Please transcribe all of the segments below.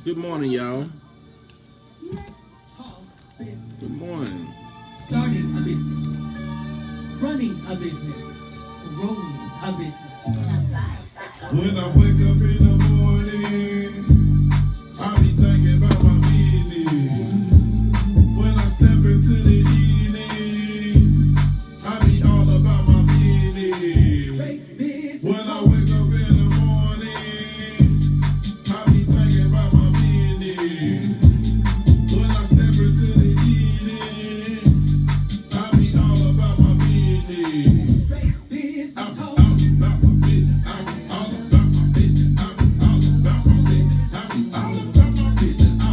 Good morning, y'all. Talk Good business. morning. Starting a business. Running a business. Growing a business. When I wake up in the morning, I be thinking about my business. When I step into the evening, I be all about my business. Straight business. When I wake up in the morning, I be thinking about my business. When I step into the evening, I be all about my business. Straight business. I be Talk. all about my business. I be all about my business. I be all about my business. I be all about my business.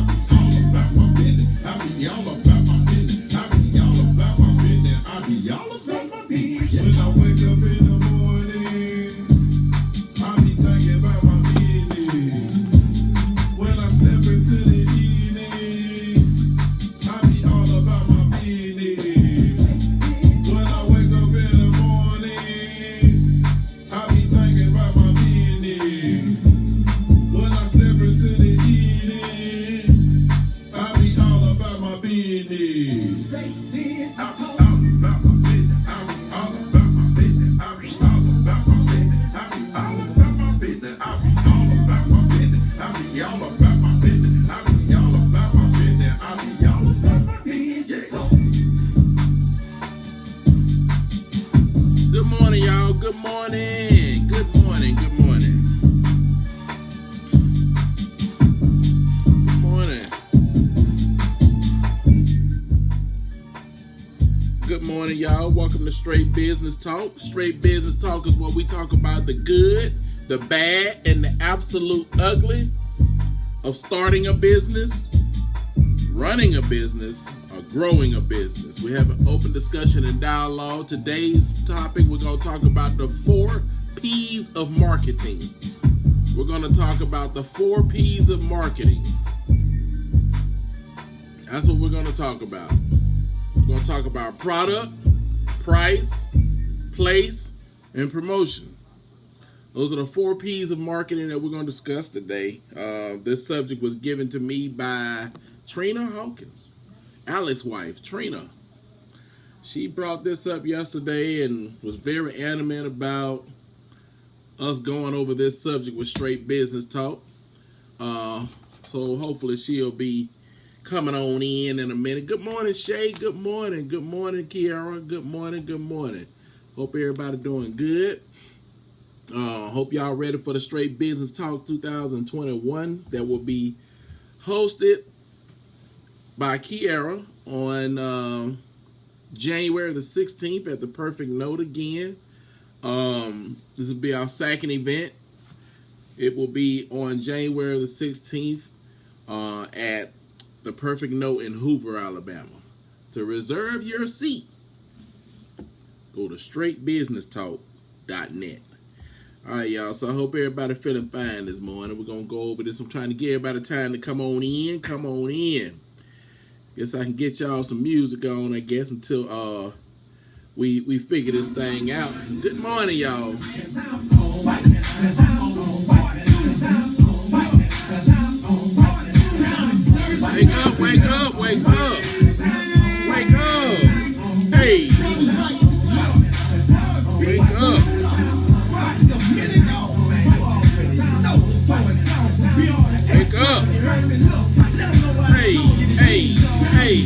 I be all about my business. I be all about my business. I be all about my business. I be all about my business. When I wake up in the morning, I be thinking about my business. When I step into the evening, I be all about my business. When I wake up in the morning, I be thinking about my business. When I step into the evening, I be all about my business. Straight business. I be Talk. all about my business. I be all about my business. I be all about my business. I be all about my business. I be all about my business. I be all about my business. I be all about my business. I be all about my Business. Talk. Good morning, y'all. Good morning. Good morning. Good morning. Good morning. Good morning, y'all. Welcome to Straight Business Talk. Straight Business Talk is where we talk about the good, the bad, and the absolute ugly of starting a business, running a business, or growing a business. We have an open discussion and dialogue. Today's topic, we're going to talk about the 4 P's of marketing. We're going to talk about the 4 P's of marketing. That's what we're going to talk about. We're going to talk about product, price, place, and promotion. Those are the 4 P's of marketing that we're going to discuss today. This subject was given to me by Trina Hawkins, Alex's wife, Trina. She brought this up yesterday and was very animate about us going over this subject with Straight Business Talk. So hopefully she'll be coming on in a minute. Good morning, Shay. Good morning. Good morning, Kiara. Good morning. Good morning. Hope everybody doing good. Hope y'all ready for the Straight Business Talk 2021 that will be hosted by Kiara on January the 16th at the Perfect Note again. This will be our second event. It will be on January the 16th at the Perfect Note in Hoover, Alabama. To reserve your seat, go to straightbusinesstalk.net. All right, y'all. So I hope everybody feeling fine this morning. We're going to go over this. I'm trying to give everybody time to come on in. Come on in. Guess I can get y'all some music on, I guess, until we figure this thing out. Good morning, y'all. Wake up, wake up, wake up. Wake up. Hey. Wake up. Wake up. Hey, hey, hey.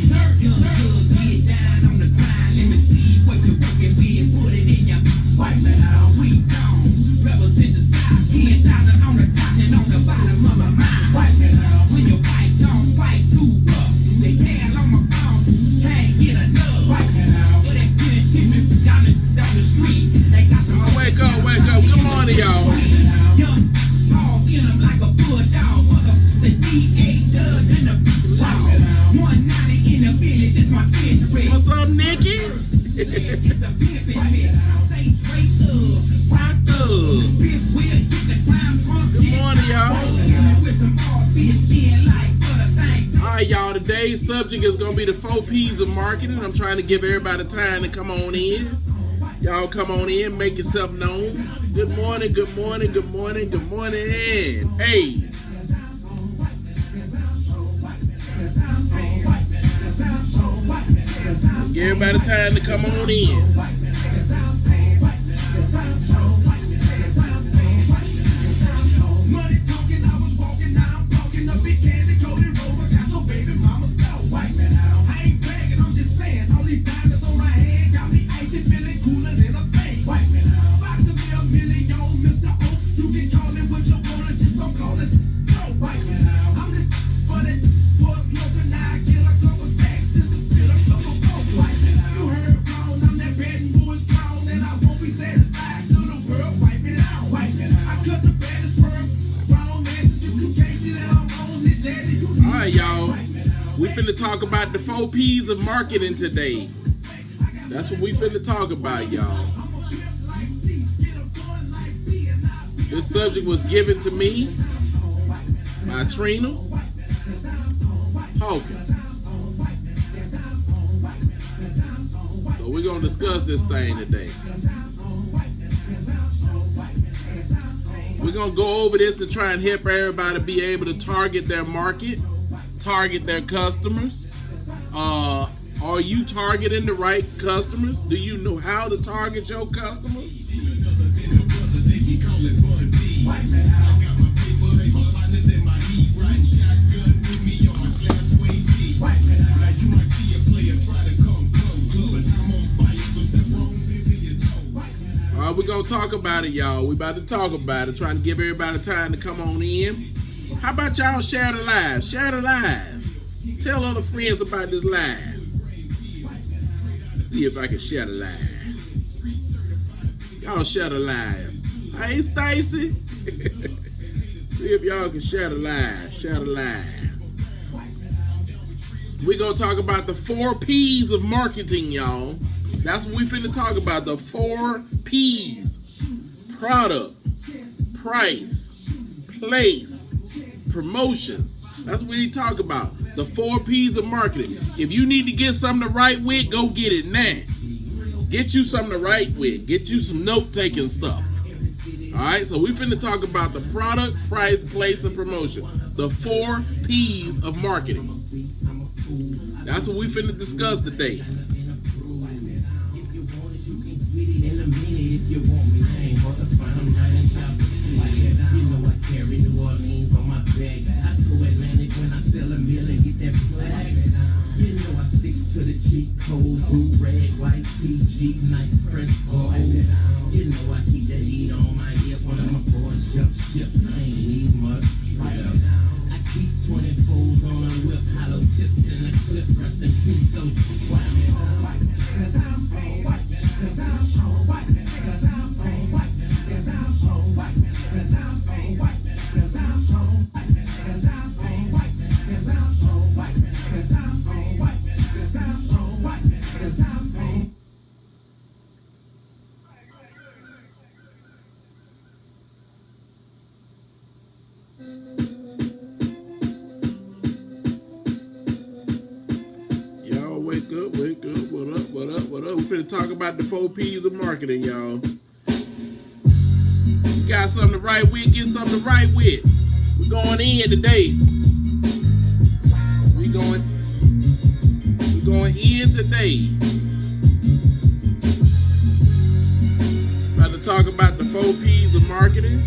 Wake up, wake up. Good morning, y'all. What's up, Nikki? Good morning, y'all. All right, y'all. Today's subject is gonna be the 4 P's of marketing. I'm trying to give everybody time to come on in. Y'all come on in, make yourself known. Good morning, good morning, good morning, good morning. Hey. Give everybody time to come on in. Money talking, I was walking, now I'm walking up big candy, Cody Rover, got your baby mama style. Wipe it out. I ain't bragging, I'm just saying. All these diamonds on my head got me icy, feeling cooler than a fan. Wipe it out. About to be a million, Mr. O. You can call it what you wanna, just don't call it. No, wipe it out. I'm the for that for a closer, now I get a couple stacks just to spit a couple goals. Wipe it out. You heard wrong, I'm that bad and boy strong, and I won't be satisfied till the world wipe it out. Wipe it out. I cut the baddest worm. All right, y'all. We finna talk about the 4 P's of marketing today. That's what we finna talk about, y'all. This subject was given to me by Trina Hawkins. So we're gonna discuss this thing today. We're going to go over this and try and help everybody be able to target their market, target their customers. Are you targeting the right customers? Do you know how to target your customers? We're going to talk about it, y'all. We about to talk about it, trying to give everybody time to come on in. How about y'all share the live? Share the live. Tell other friends about this live. Let's see if I can share the live. Y'all share the live. Hey, Stacy. See if y'all can share the live. Share the live. We're going to talk about the 4 P's of marketing, y'all. That's what we finna talk about, the 4 P's. Product, price, place, promotions. That's what we talk about, the 4 P's of marketing. If you need to get something to write with, go get it now. Get you something to write with. Get you some note-taking stuff. All right, so we finna talk about the product, price, place, and promotion. The 4 P's of marketing. That's what we finna discuss today. In a minute, if you want me, I ain't hard to find. I'm right in top of the street. You know I carry New Orleans on my back. I go Atlantic when I sell a meal and get that flag. You know I stick to the cheat code, blue, red, white, TG, nice, fresh gold. You know I keep the heat on my hip when I'm a boy, ship. I ain't need much. I keep 24s on a whip, hollow tips in a clip, rest in peace. So wow. Y'all wake up. What up? We finna talk about the 4 P's of marketing, y'all. You got something to write with, get something to write with. We're going in today. We're going in today. About to talk about the 4 P's of marketing.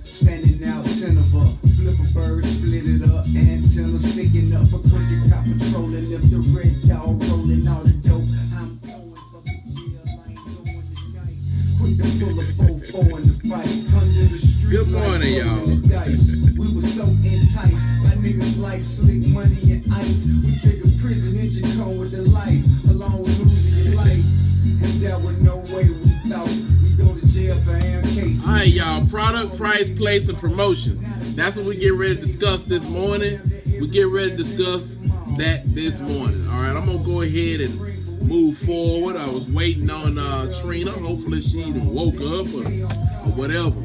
Standing out, Tenova, flip a bird, split it up, antenna sticking up, a crooked cop patrolling, if the red dog rolling all the dope, I'm going for the jail, I ain't going tonight. Quick to pull a 4-4 in the fight, under the street. Good morning, like y'all. rolling the dice. We were so enticed by niggas like slick money and ice. We figured prison engine come with the light, along with losing your life. And there was no way we thought we'd go to jail for AMK. All right, y'all. Product, price, place, and promotions. That's what we get ready to discuss this morning. We get ready to discuss that this morning. All right, I'm gonna go ahead and move forward. I was waiting on Trina. Hopefully she even woke up or whatever.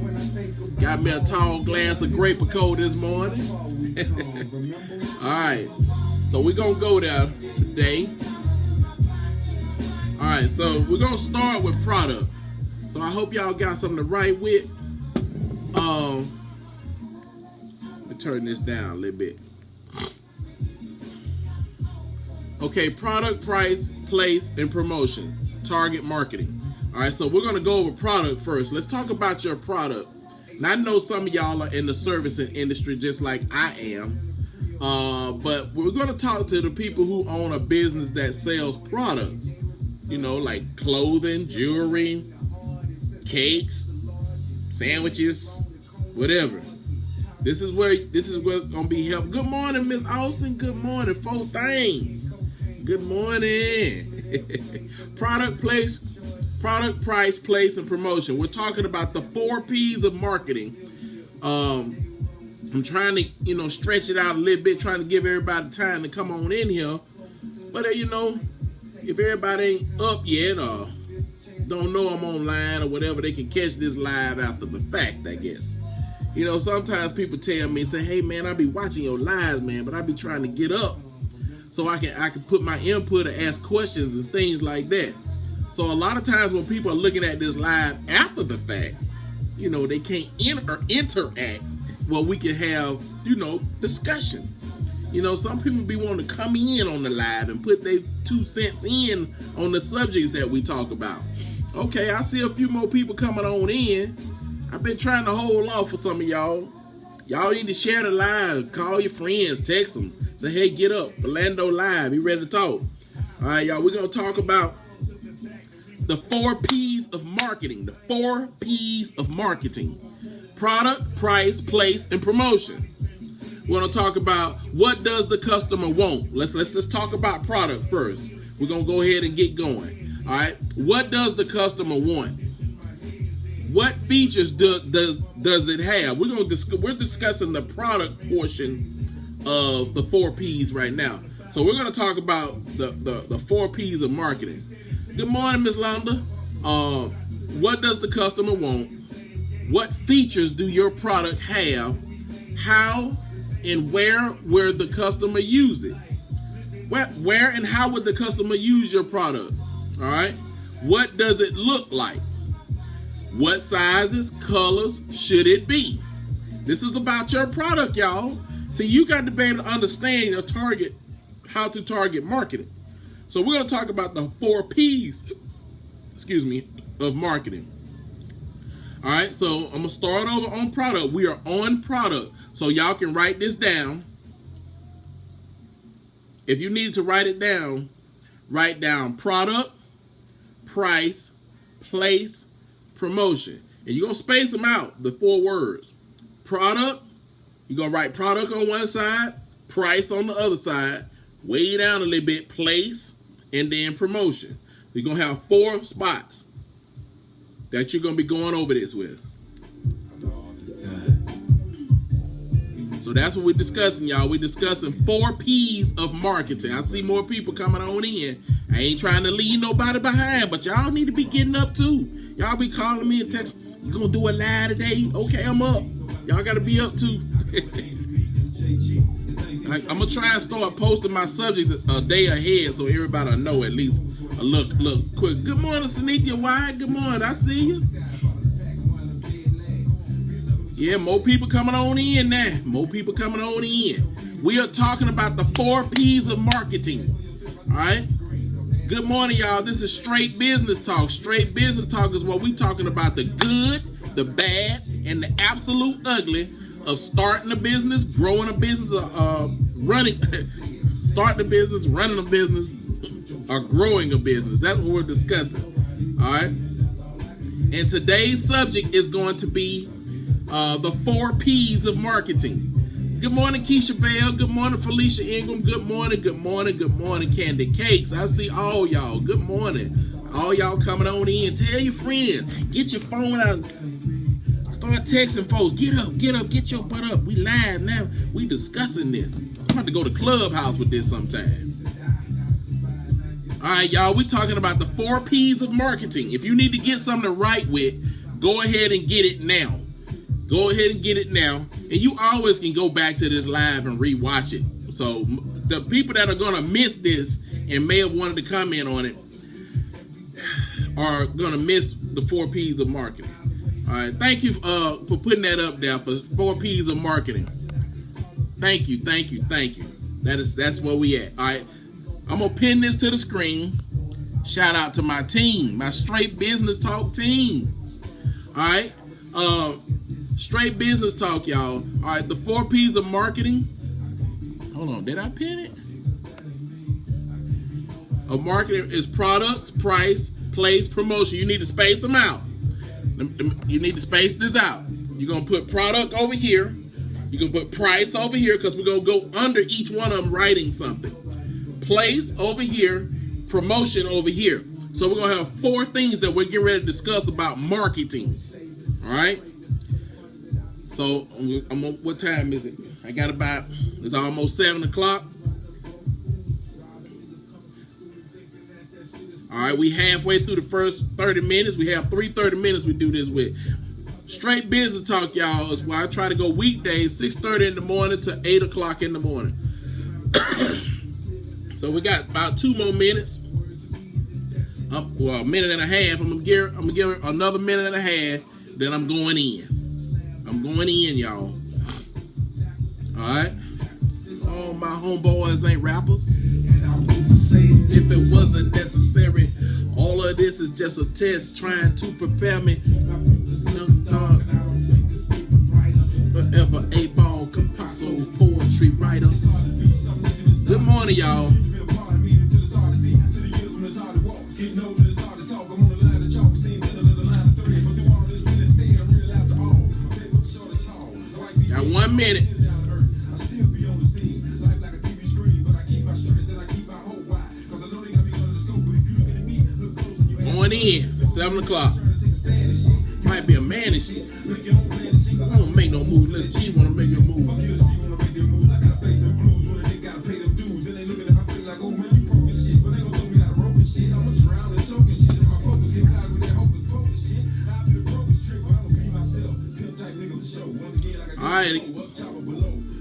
Got me a tall glass of Grape-A-Co this morning. All right, so we're gonna go there today. All right, so we're gonna start with product. So I hope y'all got something to write with. Let me turn this down a little bit. Okay, product, price, place, and promotion. Target marketing. All right, so we're going to go over product first. Let's talk about your product. And I know some of y'all are in the servicing industry just like I am. But we're going to talk to the people who own a business that sells products. You know, like clothing, jewelry, cakes, sandwiches, whatever. This is what's going to be helpful. Good morning, Miss Austin. Good morning. 4 things. Good morning. Product, price, place, and promotion. We're talking about the 4 P's of marketing. I'm trying to, stretch it out a little bit, trying to give everybody time to come on in here. But, if everybody ain't up yet or don't know I'm online or whatever, they can catch this live after the fact, I guess. Sometimes people tell me, say, hey, man, I be watching your lives, man, but I be trying to get up so I can put my input and ask questions and things like that. So a lot of times when people are looking at this live after the fact, they can't interact. Well, we can have, discussion. Some people be wanting to come in on the live and put their 2 cents in on the subjects that we talk about. Okay, I see a few more people coming on in. I've been trying to hold off for some of y'all. Y'all need to share the live, call your friends, text them. Say, hey, get up. Orlando Live. He ready to talk. All right, y'all. We're going to talk about the 4 P's of marketing. The 4 P's of marketing. Product, price, place, and promotion. We're going to talk about what does the customer want. Let's talk about product first. We're going to go ahead and get going. All right. What does the customer want? What features does it have? We're discussing the product portion of the 4 P's right now. So we're going to talk about the 4 P's of marketing. Good morning, Miss Londa. What does the customer want? What features do your product have? How and where the customer use it? Where and how would the customer use your product? All right. What does it look like? What sizes, colors should it be? This is about your product, y'all. See, you got to be able to understand your target, how to target marketing. So we're going to talk about the 4 P's, of marketing. All right, so I'm going to start over on product. We are on product. So y'all can write this down. If you need to write it down, write down product, price, place, promotion. And you're going to space them out, the 4 words. Product, you're going to write product on one side, price on the other side, way down a little bit, place, and then promotion. You're going to have 4 spots that you're going to be going over this with. So that's what we're discussing, y'all. We're discussing 4 P's of marketing. I see more people coming on in. I ain't trying to leave nobody behind, but y'all need to be getting up too. Y'all be calling me and texting, you gonna do a live today? Okay, I'm up. Y'all gotta be up too. I'm gonna try and start posting my subjects a day ahead so everybody will know at least a look quick. Good morning, Sanithia White. Good morning. I see you. Yeah, more people coming on in now. More people coming on in. We are talking about the 4 P's of marketing. All right. Good morning, y'all. This is Straight Business Talk. Straight Business Talk is what we talking about the good, the bad, and the absolute ugly of starting a business, growing a business, starting a business, running a business, or growing a business. That's what we're discussing. All right. And today's subject is going to be the 4 P's of marketing. Good morning, Keisha Bell. Good morning, Felicia Ingram. Good morning, Candy Cakes. I see all y'all. Good morning. All y'all coming on in. Tell your friends. Get your phone out. Start texting folks. Get up, get your butt up. We live now. We discussing this. I'm about to go to Clubhouse with this sometime. All right, y'all. We talking about the 4 P's of marketing. If you need to get something to write with, go ahead and get it now. Go ahead and get it now. And you always can go back to this live and rewatch it. So the people that are going to miss this and may have wanted to comment on it, are gonna miss the 4 P's of marketing. All right, thank you for putting that up there for 4 P's of marketing. Thank you. That's where we at. All right, I'm gonna pin this to the screen. Shout out to my team, my Straight Business Talk team. All right, Straight Business Talk, y'all. All right, the 4 P's of marketing. Hold on, did I pin it? Of marketing is products, price, place, promotion. You need to space them out. You need to space this out. You're going to put product over here. You're going to put price over here because we're going to go under each one of them writing something. Place over here, promotion over here. So we're going to have 4 things that we're getting ready to discuss about marketing. All right? So what time is it? I got it's almost 7 o'clock. All right, we halfway through the first 30 minutes. We have 30 minutes we do this with. Straight Business Talk, y'all, is where I try to go weekdays, 6:30 in the morning to 8 o'clock in the morning. So we got about 2 more minutes. Well, a minute and a half. I'm gonna give another minute and a half. Then I'm going in. I'm going in, y'all. All right. Oh, my homeboys ain't rappers. If it wasn't necessary, all of this is just a test trying to prepare me. Forever 8-ball Capasso poetry writer. Good morning, y'all. Got 1 minute. Going in, 7 o'clock. Might be a man and shit. I don't make no moves unless she wanna make a move. Alright,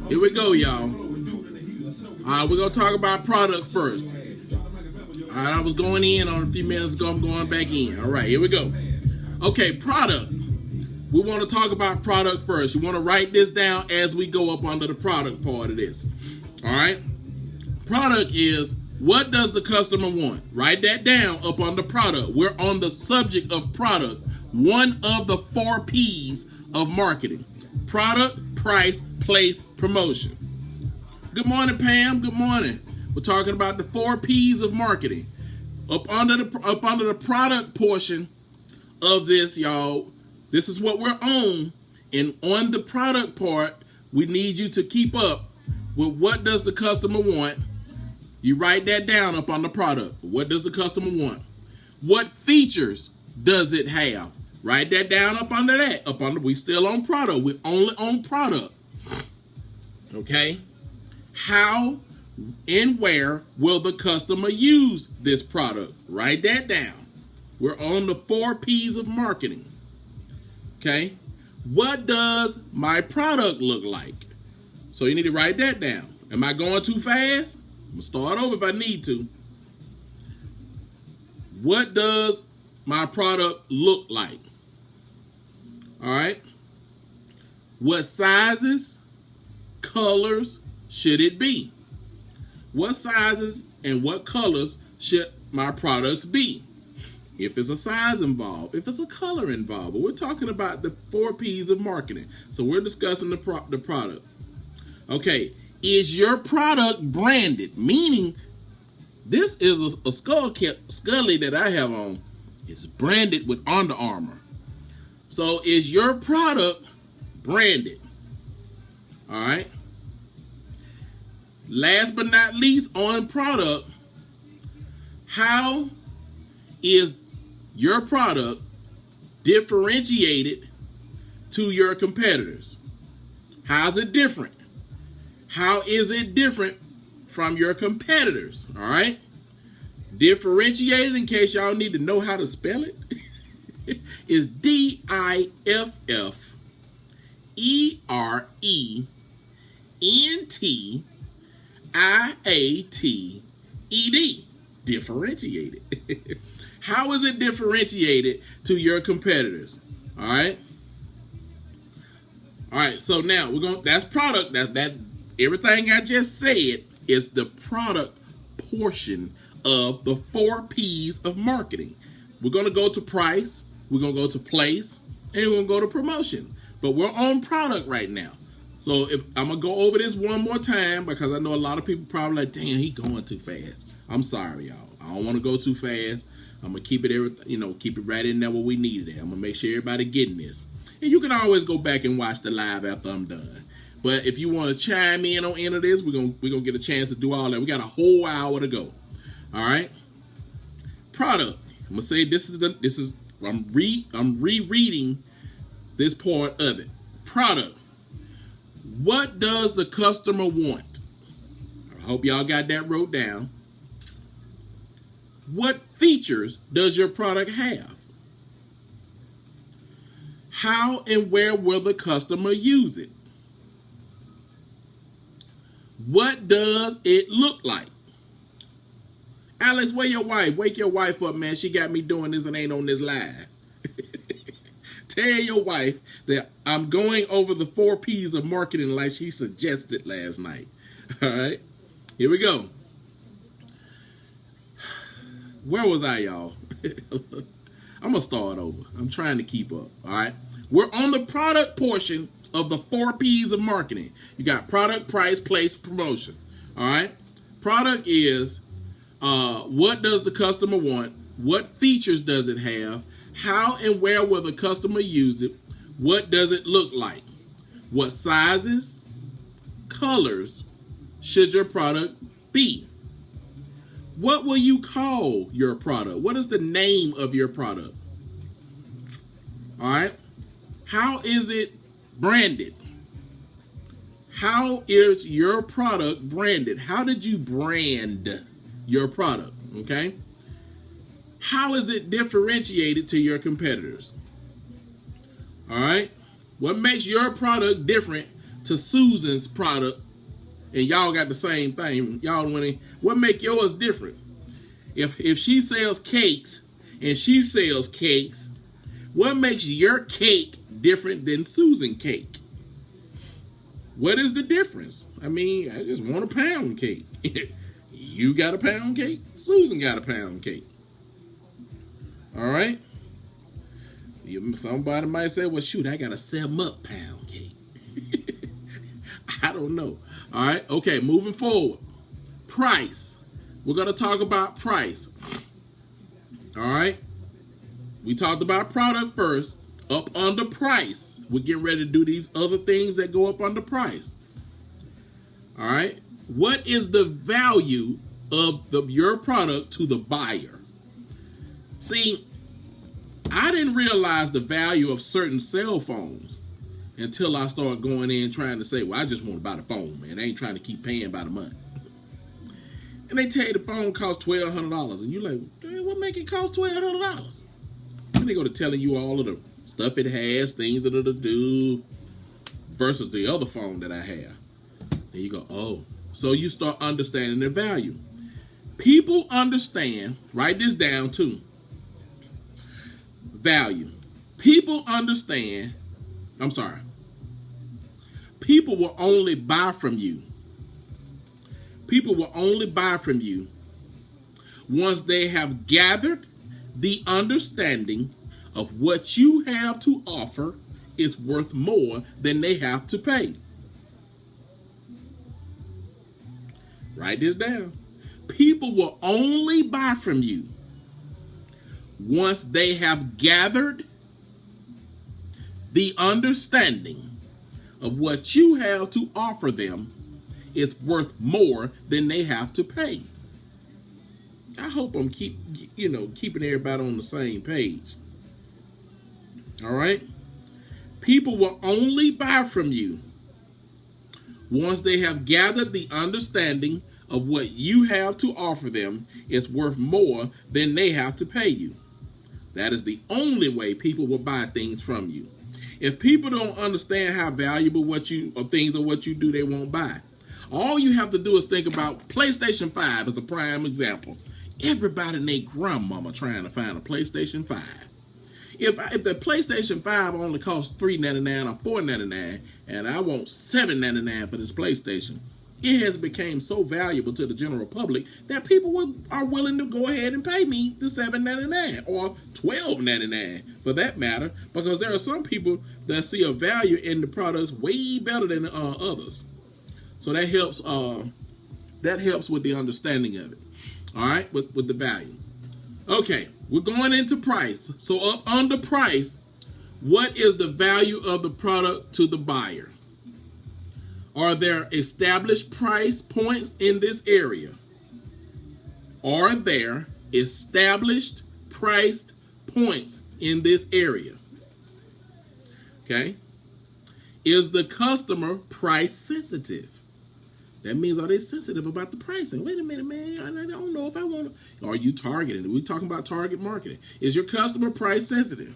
here we go, y'all. Alright, we're gonna talk about product first. All right, I was going in on a few minutes ago. I'm going back in. All right, here we go. Okay, product. We want to talk about product first. You want to write this down as we go up under the product part of this. All right. Product is, what does the customer want? Write that down up on the product. We're on the subject of product. One of the 4 P's of marketing. Product, price, place, promotion. Good morning, Pam. Good morning. We're talking about the 4 P's of marketing. Up under the product portion of this, y'all, this is what we're on. And on the product part, we need you to keep up with what does the customer want. You write that down up on the product. What does the customer want? What features does it have? Write that down up under that. We still on product. We're only on product. Okay? How and where will the customer use this product? Write that down. We're on the 4 P's of marketing. Okay? What does my product look like? So you need to write that down. Am I going too fast? I'm going to start over if I need to. What does my product look like? All right? What sizes, colors should it be? What sizes and what colors should my products be? If it's a size involved, if it's a color involved, but we're talking about the 4 P's of marketing. So we're discussing the products. Okay, is your product branded? Meaning, this is a Scully that I have on. It's branded with Under Armour. So is your product branded? All right. Last but not least, on product, how is your product differentiated to your competitors? How's it different? How is it different from your competitors? All right. Differentiated, in case y'all need to know how to spell it, is differentiated. differentiated. How is it differentiated to your competitors? All right. All right. So now that's product. That everything I just said is the product portion of the 4 P's of marketing. We're going to go to price, we're going to go to place, and we're going to go to promotion. But we're on product right now. So if I'm going to go over this one more time, because I know a lot of people probably like, damn, he going too fast. I'm sorry, y'all. I don't want to go too fast. I'm going to keep it keep it right in there where we need it at. I'm going to make sure everybody getting this. And you can always go back and watch the live after I'm done. But if you want to chime in on any of this, we're gonna get a chance to do all that. We got a whole hour to go. All right. Product. I'm gonna say I'm rereading this part of it. Product. What does the customer want? I hope y'all got that wrote down. What features does your product have? How and where will the customer use it? What does it look like? Alex, where your wife? Wake your wife up, man. She got me doing this and ain't on this live. Tell your wife that I'm going over the 4 P's of marketing like she suggested last night. All right, here we go. Where was I, y'all? I'm going to start over. I'm trying to keep up. All right, we're on the product portion of the 4 P's of marketing. You got product, price, place, promotion. All right. Product is what does the customer want? What features does it have? How and where will the customer use it? What does it look like? What sizes, colors should your product be? What will you call your product? What is the name of your product? All right. How is it branded? How is your product branded? How did you brand your product? Okay. How is it differentiated to your competitors? All right. What makes your product different to Susan's product? And y'all got the same thing. Y'all winning. What make yours different? If she sells cakes and she sells cakes, what makes your cake different than Susan cake? What is the difference? I mean, I just want a pound cake. You got a pound cake. Susan got a pound cake. All right. Somebody might say, well, shoot, I got a 7-up pound cake. I don't know. All right. Okay. Moving forward. Price. We're going to talk about price. All right. We talked about product first. Up under price. We're getting ready to do these other things that go up under price. All right. What is the value of your product to the buyer? See, I didn't realize the value of certain cell phones until I started going in trying to say, well, I just want to buy the phone, man. I ain't trying to keep paying by the month. And they tell you the phone costs $1,200. And you're like, what make it cost $1,200? And they go to telling you all of the stuff it has, things that it'll do, versus the other phone that I have. And you go, oh. So you start understanding the value. People understand, write this down too. Value. People understand, people will only buy from you. People will only buy from you once they have gathered the understanding of what you have to offer is worth more than they have to pay. Write this down. People will only buy from you once they have gathered the understanding of what you have to offer them is worth more than they have to pay. I hope I'm keeping everybody on the same page. All right? People will only buy from you once they have gathered the understanding of what you have to offer them is worth more than they have to pay you. That is the only way people will buy things from you. If people don't understand how valuable things are what you do, they won't buy. All you have to do is think about PlayStation 5 as a prime example. Everybody and their grandmama trying to find a PlayStation 5. If the PlayStation 5 only costs $3.99 or $4.99, and I want $7.99 for this PlayStation, it has become so valuable to the general public that people are willing to go ahead and pay me the $7.99 or $12.99 for that matter, because there are some people that see a value in the products way better than others. So that helps. That helps with the understanding of it. All right, with the value. Okay, we're going into price. So up under price, what is the value of the product to the buyer? Are there established price points in this area? Are there established priced points in this area? Okay. Is the customer price sensitive? That means, are they sensitive about the pricing? Wait a minute, man. I don't know if I want to. Are you targeting? We're talking about target marketing. Is your customer price sensitive?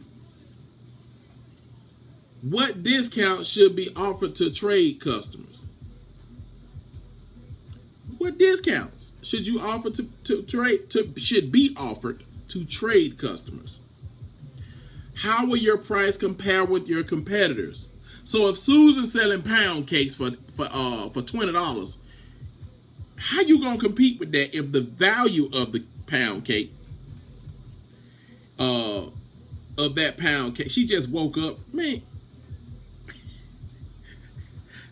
What discount should be offered to trade customers? What discounts should you offer should be offered to trade customers? How will your price compare with your competitors? So if Susan's selling pound cakes for $20, how you gonna compete with that if the value of the pound cake, she just woke up, man.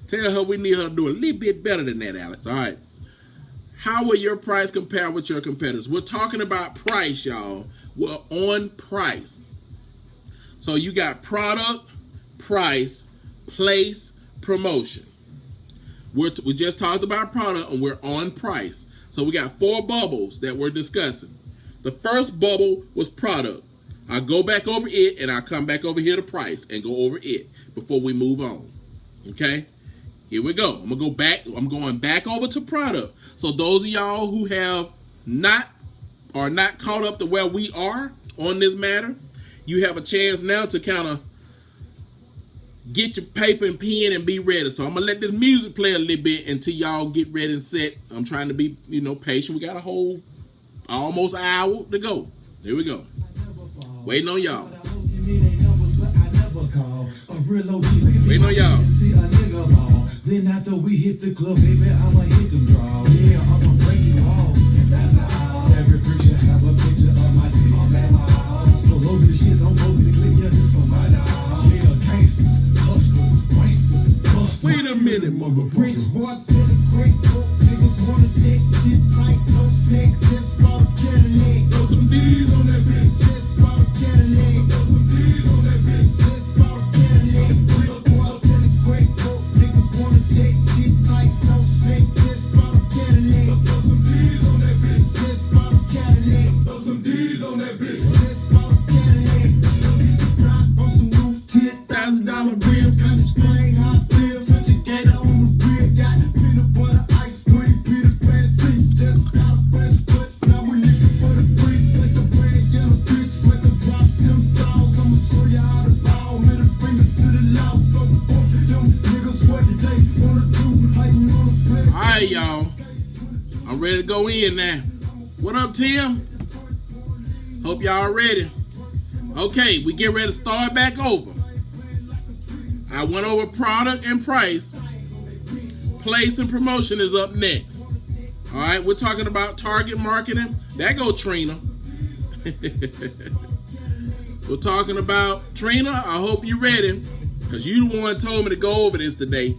Tell her we need her to do a little bit better than that, Alex. All right. How will your price compare with your competitors? We're talking about price, y'all. We're on price. So you got product, price, place, promotion. We just talked about product and we're on price. So we got 4 bubbles that we're discussing. The first bubble was product. I'll go back over it and I'll come back over here to price and go over it before we move on. Okay? Here we go. I'm going back over to product. So those of y'all who are not caught up to where we are on this matter, you have a chance now to kind of get your paper and pen and be ready. So I'm going to let this music play a little bit until y'all get ready and set. I'm trying to be, patient. We got a whole almost hour to go. Here we go. Waiting on y'all. Waiting on y'all. Then after we hit the club, baby, I'ma hit them draws. Yeah, I'ma break you off. That's all. Every preacher have a picture of my dick. So low the shits, I'm hoping to clear this for my dog. Yeah, gangsters, hustlers, wanksters, busters. Wait a minute, motherfucker. Rich boys selling great coke. Niggas wanna take shit tight, no spec. Just bought a Cadillac. Throw some D's on that bitch. Just bought a Cadillac. Throw some D's on that bitch. Just bought a Cadillac. Rich boys selling great coke. Niggas wanna take shit tight, no spec. Just bought a Cadillac. Throw some D's on that bitch. Just bought a Cadillac. Throw some D's on that bitch. Just bought a Cadillac. Rock on some new $10,000 rims. Got the spring hot feel. Touch a gator on the grill. Got peanut butter ice cream. Peter Pan seats. Just got a fresh foot. Now we looking for the freaks. Like the red yellow bitch. Like the drop them dolls. I'ma show you how to ball. Middle finger to the loud. So before them niggas what they wanna do. How you wanna play? All right, y'all. I'm ready to go in now. What up, Tim? Hope y'all ready. Okay, we get ready to start back over. I went over product and price. Place and promotion is up next. All right, we're talking about target marketing. There go Trina. We're talking about Trina. I hope you're ready, because you the one told me to go over this today.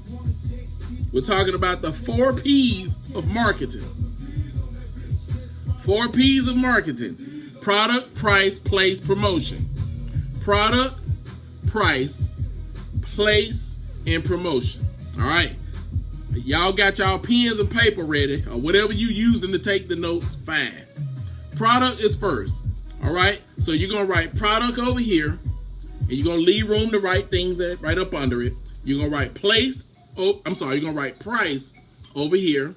We're talking about the 4 P's of marketing. 4 P's of marketing. Product, price, place, promotion. Product, price, place, and promotion. All right. Y'all got y'all pens and paper ready, or whatever you using to take the notes, fine. Product is first. All right. So you're going to write product over here, and you're going to leave room to write things right up under it. You're going to write place. You're going to write price over here.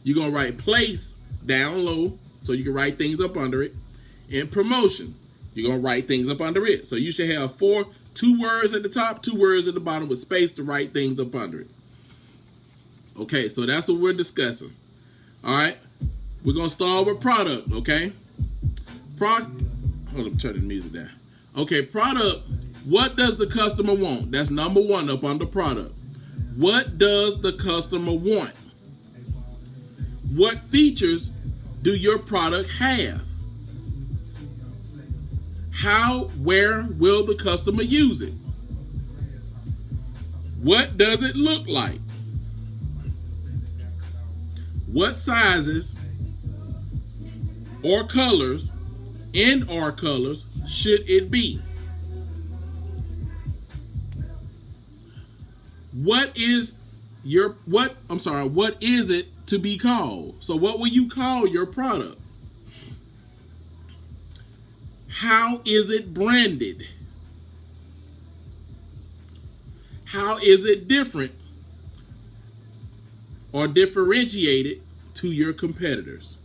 You're going to write place down low, so you can write things up under it. And promotion, you're going to write things up under it. So you should have 2 words at the top, 2 words at the bottom with space to write things up under it. Okay, so that's what we're discussing. All right. We're gonna start with product, okay? Hold up, turn the music down. Okay, product. What does the customer want? That's number one up on the product. What does the customer want? What features do your product have? How, where will the customer use it? What does it look like? What sizes or colors and/or colors should it be? What is it to be called? So what will you call your product? How is it branded? How is it different or differentiated to your competitors?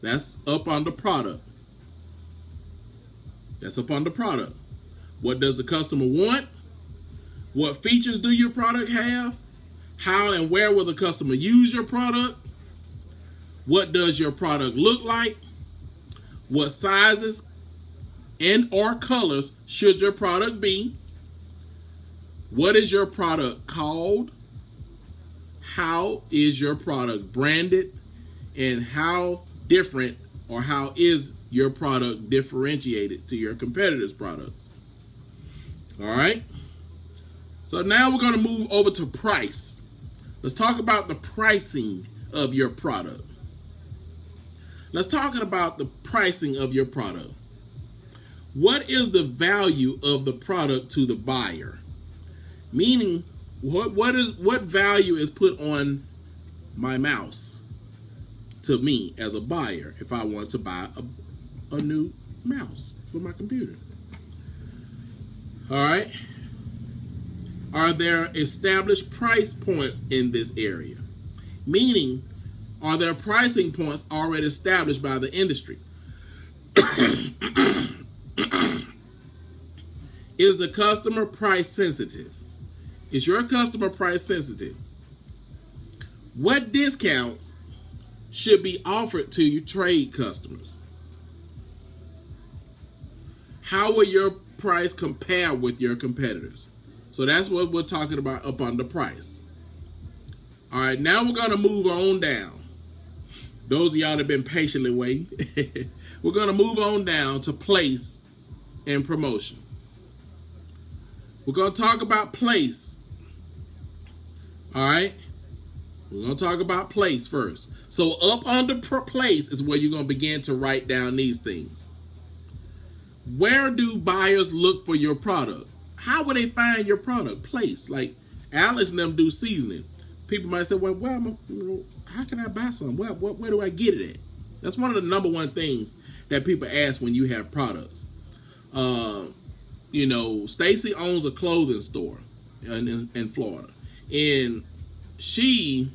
That's up on the product. That's up on the product. What does the customer want? What features do your product have? How and where will the customer use your product? What does your product look like? What sizes and/or colors should your product be? What is your product called? How is your product branded? And how different or how is your product differentiated to your competitors' products? All right. So now we're going to move over to price. Let's talk about the pricing of your product. Let's talk about the pricing of your product. What is the value of the product to the buyer? Meaning, what value is put on my mouse to me as a buyer if I want to buy a new mouse for my computer? All right. Are there established price points in this area? Meaning, are there pricing points already established by the industry? Is the customer price sensitive? Is your customer price sensitive? What discounts should be offered to your trade customers? How will your price compare with your competitors? So that's what we're talking about up on the price. All right, now we're going to move on down. Those of y'all that have been patiently waiting, we're going to move on down to place and promotion. We're going to talk about place. All right, we're going to talk about place first. So up under place is where you're going to begin to write down these things. Where do buyers look for your product? How will they find your product? Place. Like Alex and them do seasoning. People might say, well, how can I buy some? Where do I get it at? That's one of the number one things that people ask when you have products. Stacy owns a clothing store in Florida. And she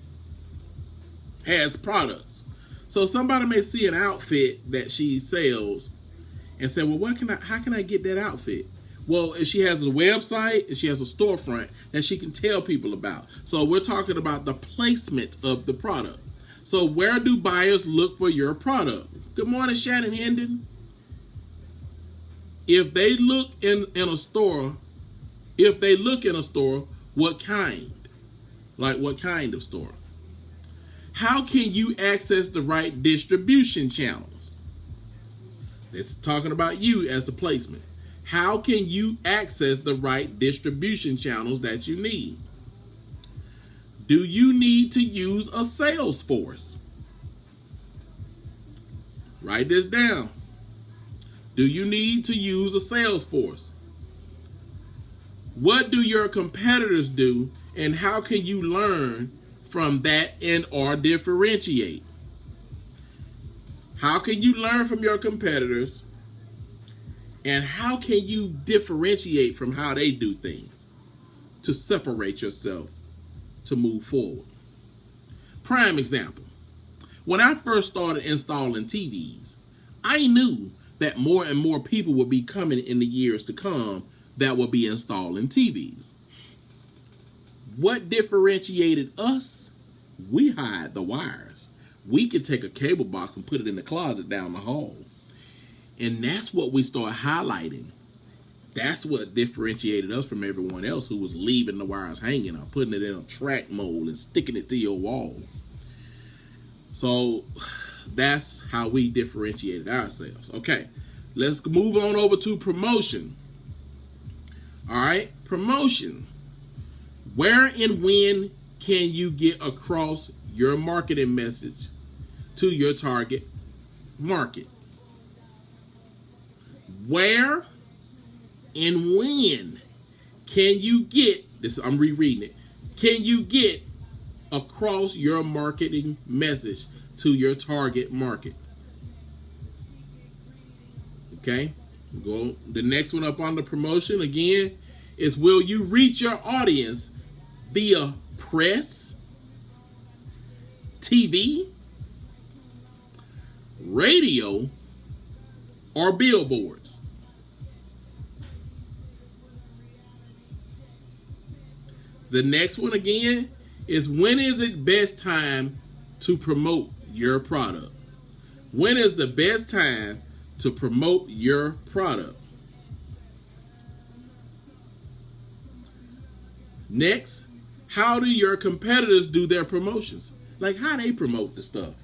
has products. So somebody may see an outfit that she sells and say, well, how can I get that outfit? Well, if she has a website and she has a storefront that she can tell people about. So we're talking about the placement of the product. So where do buyers look for your product? Good morning, Shannon Hendon. If they look in a store, what kind? Like what kind of store? How can you access the right distribution channels? It's talking about you as the placement. How can you access the right distribution channels that you need? Do you need to use a sales force? Write this down. Do you need to use a sales force? What do your competitors do, and how can you learn from that and/or differentiate? How can you learn from your competitors? And how can you differentiate from how they do things to separate yourself to move forward? Prime example. When I first started installing TVs, I knew that more and more people would be coming in the years to come that will be installing TVs. What differentiated us? We hide the wires. We could take a cable box and put it in the closet down the hall. And that's what we start highlighting. That's what differentiated us from everyone else who was leaving the wires hanging or putting it in a track mold and sticking it to your wall. So that's how we differentiated ourselves. Okay, let's move on over to promotion. All right, promotion. Where and when can you get across your marketing message to your target market? Where and when can you get this? I'm rereading it. Can you get across your marketing message to your target market? Okay, go. The next one up on the promotion again is, will you reach your audience via press, TV, radio, or billboards? The next one again is, when is it best time to promote your product? When is the best time to promote your product? Next, how do your competitors do their promotions? Like, how they promote the stuff?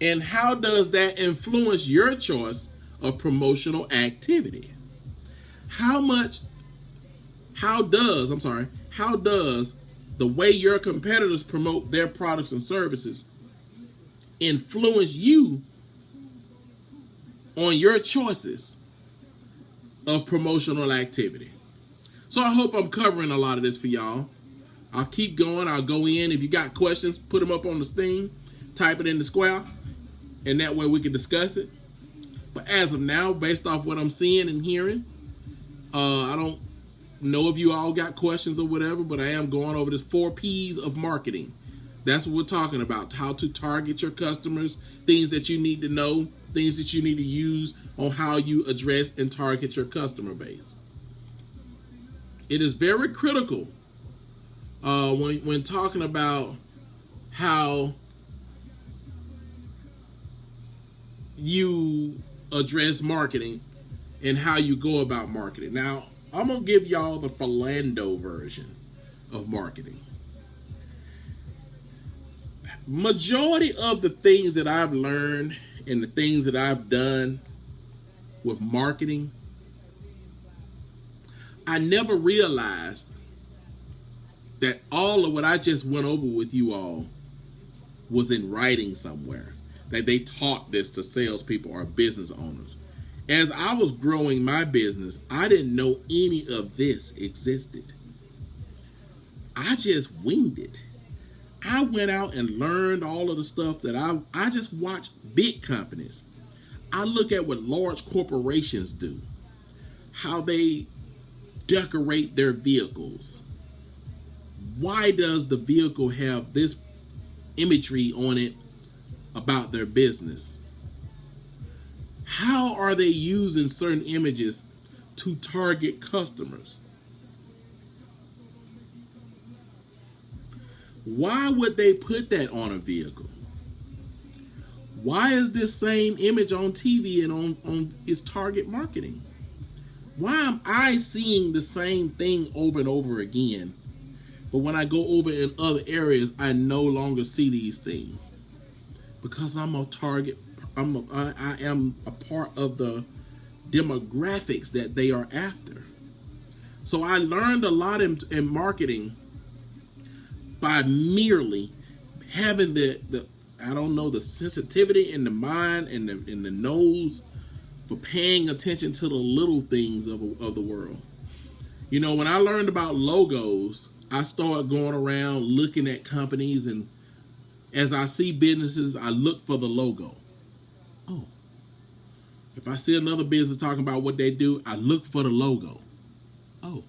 And how does that influence your choice of promotional activity? How does the way your competitors promote their products and services influence you on your choices of promotional activity? So I hope I'm covering a lot of this for y'all. I'll keep going. I'll go in. If you got questions, put them up on the thing, type it in the square, and that way we can discuss it. But as of now, based off what I'm seeing and hearing, I don't know if you all got questions or whatever, but I am going over this 4 P's of marketing. That's what we're talking about. How to target your customers, things that you need to know, things that you need to use on how you address and target your customer base. It is very critical when talking about how you address marketing and how you go about marketing. Now, I'm going to give y'all the Philando version of marketing. Majority of the things that I've learned and the things that I've done with marketing, I never realized that all of what I just went over with you all was in writing somewhere, that they taught this to salespeople or business owners. As I was growing my business, I didn't know any of this existed. I just winged it. I went out and learned all of the stuff that I just watched big companies. I look at what large corporations do, how they decorate their vehicles. Why does the vehicle have this imagery on it about their business? How are they using certain images to target customers? Why would they put that on a vehicle? Why is this same image on TV and on its target marketing? Why am I seeing the same thing over and over again? But when I go over in other areas, I no longer see these things. Because I'm a target, I am a part of the demographics that they are after. So I learned a lot in marketing by merely having the sensitivity in the mind and the nose for paying attention to the little things of the world. You know, when I learned about logos, I started going around looking at companies, and as I see businesses, I look for the logo. Oh, if I see another business talking about what they do, I look for the logo. Oh.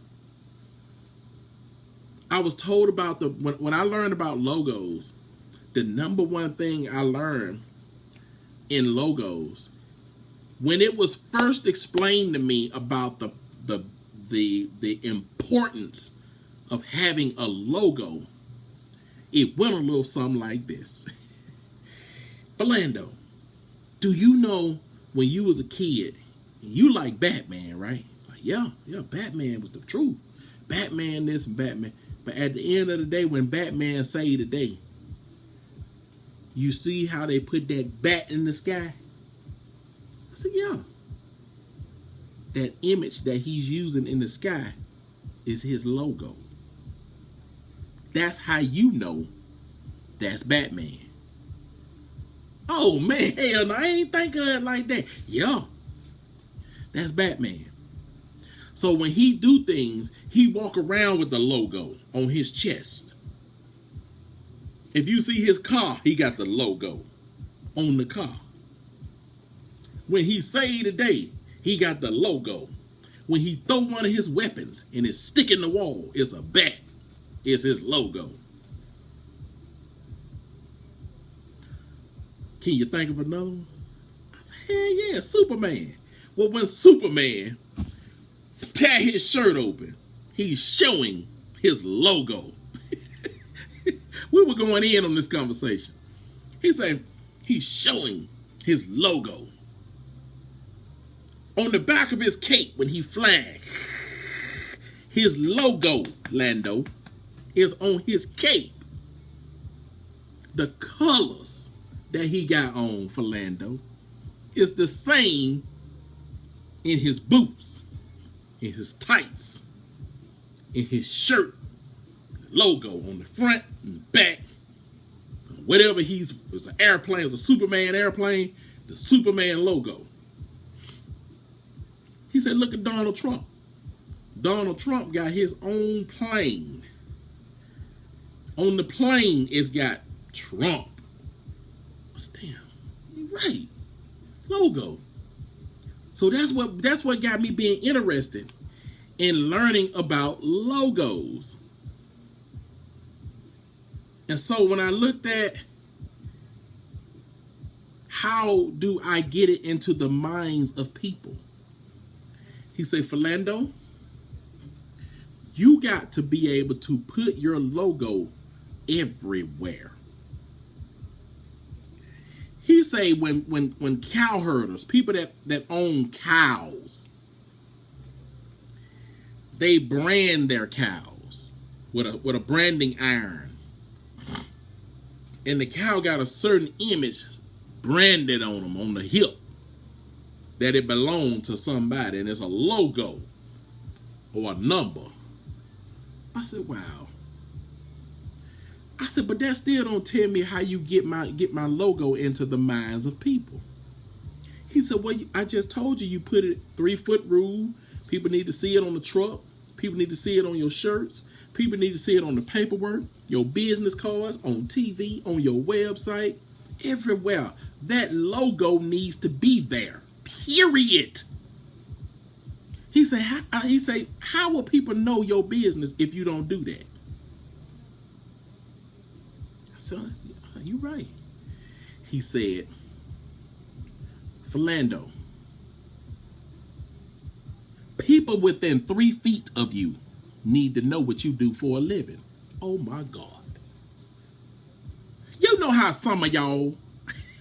I was told about when I learned about logos, the number one thing I learned in logos, when it was first explained to me about the importance of having a logo, It went a little something like this. Philando, do you know when you was a kid, you like Batman, right? Like, yeah, Batman was the truth. Batman this and Batman. But at the end of the day, when Batman saved the day, you see how they put that bat in the sky? I said, yeah. That image that he's using in the sky is his logo. That's how you know that's Batman. Oh man, hell no, I ain't think of it like that. Yeah, that's Batman. So when he do things, he walk around with the logo on his chest. If you see his car, he got the logo on the car. When he saved the day, he got the logo. When he throw one of his weapons and it stick in the wall, it's a bat. It's his logo. Can you think of another one? I said, hell yeah, Superman. Well, when Superman tear his shirt open, he's showing his logo. We were going in on this conversation. He said he's showing his logo. On the back of his cape when he flag, his logo, Lando, is on his cape. The colors that he got on for Lando is the same in his boots, in his tights, in his shirt, logo on the front and back. Whatever it's an airplane, it's a Superman airplane, the Superman logo. He said, look at Donald Trump. Donald Trump got his own plane. On the plane, it's got Trump. I said, damn, you're right. Logo. So that's what got me being interested in learning about logos. And so when I looked at how do I get it into the minds of people, he said, Philando, you got to be able to put your logo everywhere. He say when cow herders, people that own cows, they brand their cows with a branding iron. And the cow got a certain image branded on them on the hip that it belonged to somebody, and it's a logo or a number. I said, wow. I said, but that still don't tell me how you get my logo into the minds of people. He said, well, I just told you put it 3-foot rule. People need to see it on the truck. People need to see it on your shirts. People need to see it on the paperwork, your business cards, on TV, on your website, everywhere. That logo needs to be there. Period. He said, how will people know your business if you don't do that? I said, you're right. He said, Philando, people within 3 feet of you need to know what you do for a living. Oh my God. You know how some of y'all,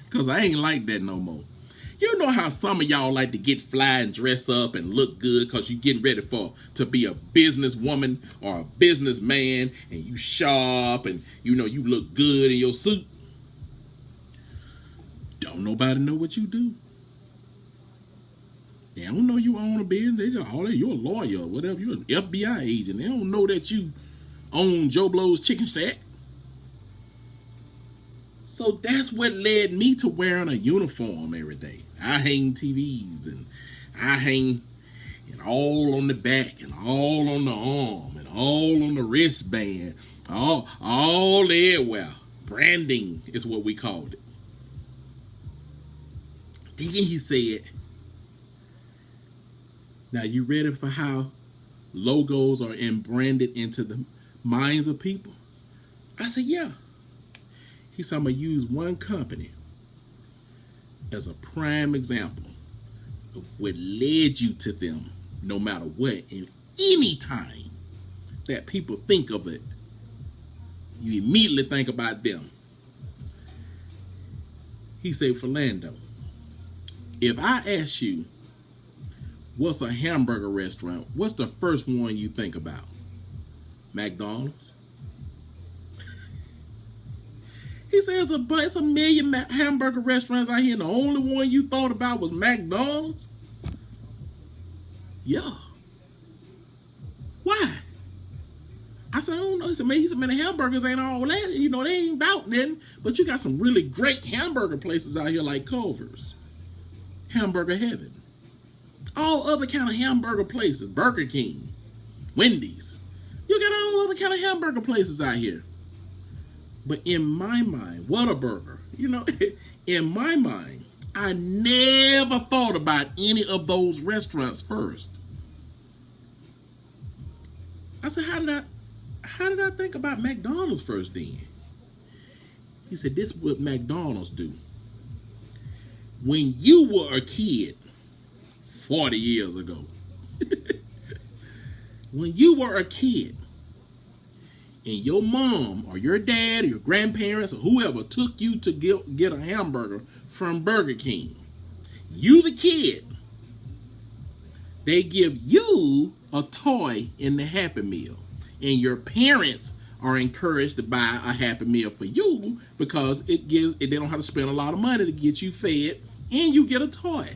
because I ain't like that no more. You know how some of y'all like to get fly and dress up and look good because you're getting ready to be a businesswoman or a businessman, and you sharp and you look good in your suit. Don't nobody know what you do. They don't know you own a business. They just, you're a lawyer or whatever. You're an FBI agent. They don't know that you own Joe Blow's Chicken Shack. So that's what led me to wearing a uniform every day. I hang TVs and I hang it all on the back and all on the arm and all on the wristband, all everywhere. Branding is what we called it. Then he said, now you ready for how logos are branded into the minds of people? I said, yeah. He said, I'm going to use one company as a prime example of what led you to them, no matter what, and any time that people think of it, You immediately think about them. He said, Philando, if I ask you what's a hamburger restaurant, what's the first one you think about? McDonald's? He says it's a million hamburger restaurants out here, and the only one you thought about was McDonald's? Yeah. Why? I said, I don't know. He said, man, the hamburgers ain't all that. You know, they ain't about nothing. But you got some really great hamburger places out here like Culver's, Hamburger Heaven, all other kind of hamburger places, Burger King, Wendy's. You got all other kind of hamburger places out here. But in my mind, Whataburger, you know, in my mind, I never thought about any of those restaurants first. I said, how did I think about McDonald's first then? He said, this is what McDonald's do. When you were a kid 40 years ago, when you were a kid, and your mom or your dad or your grandparents or whoever took you to get a hamburger from Burger King, you the kid, they give you a toy in the Happy Meal. And your parents are encouraged to buy a Happy Meal for you because they don't have to spend a lot of money to get you fed, and you get a toy.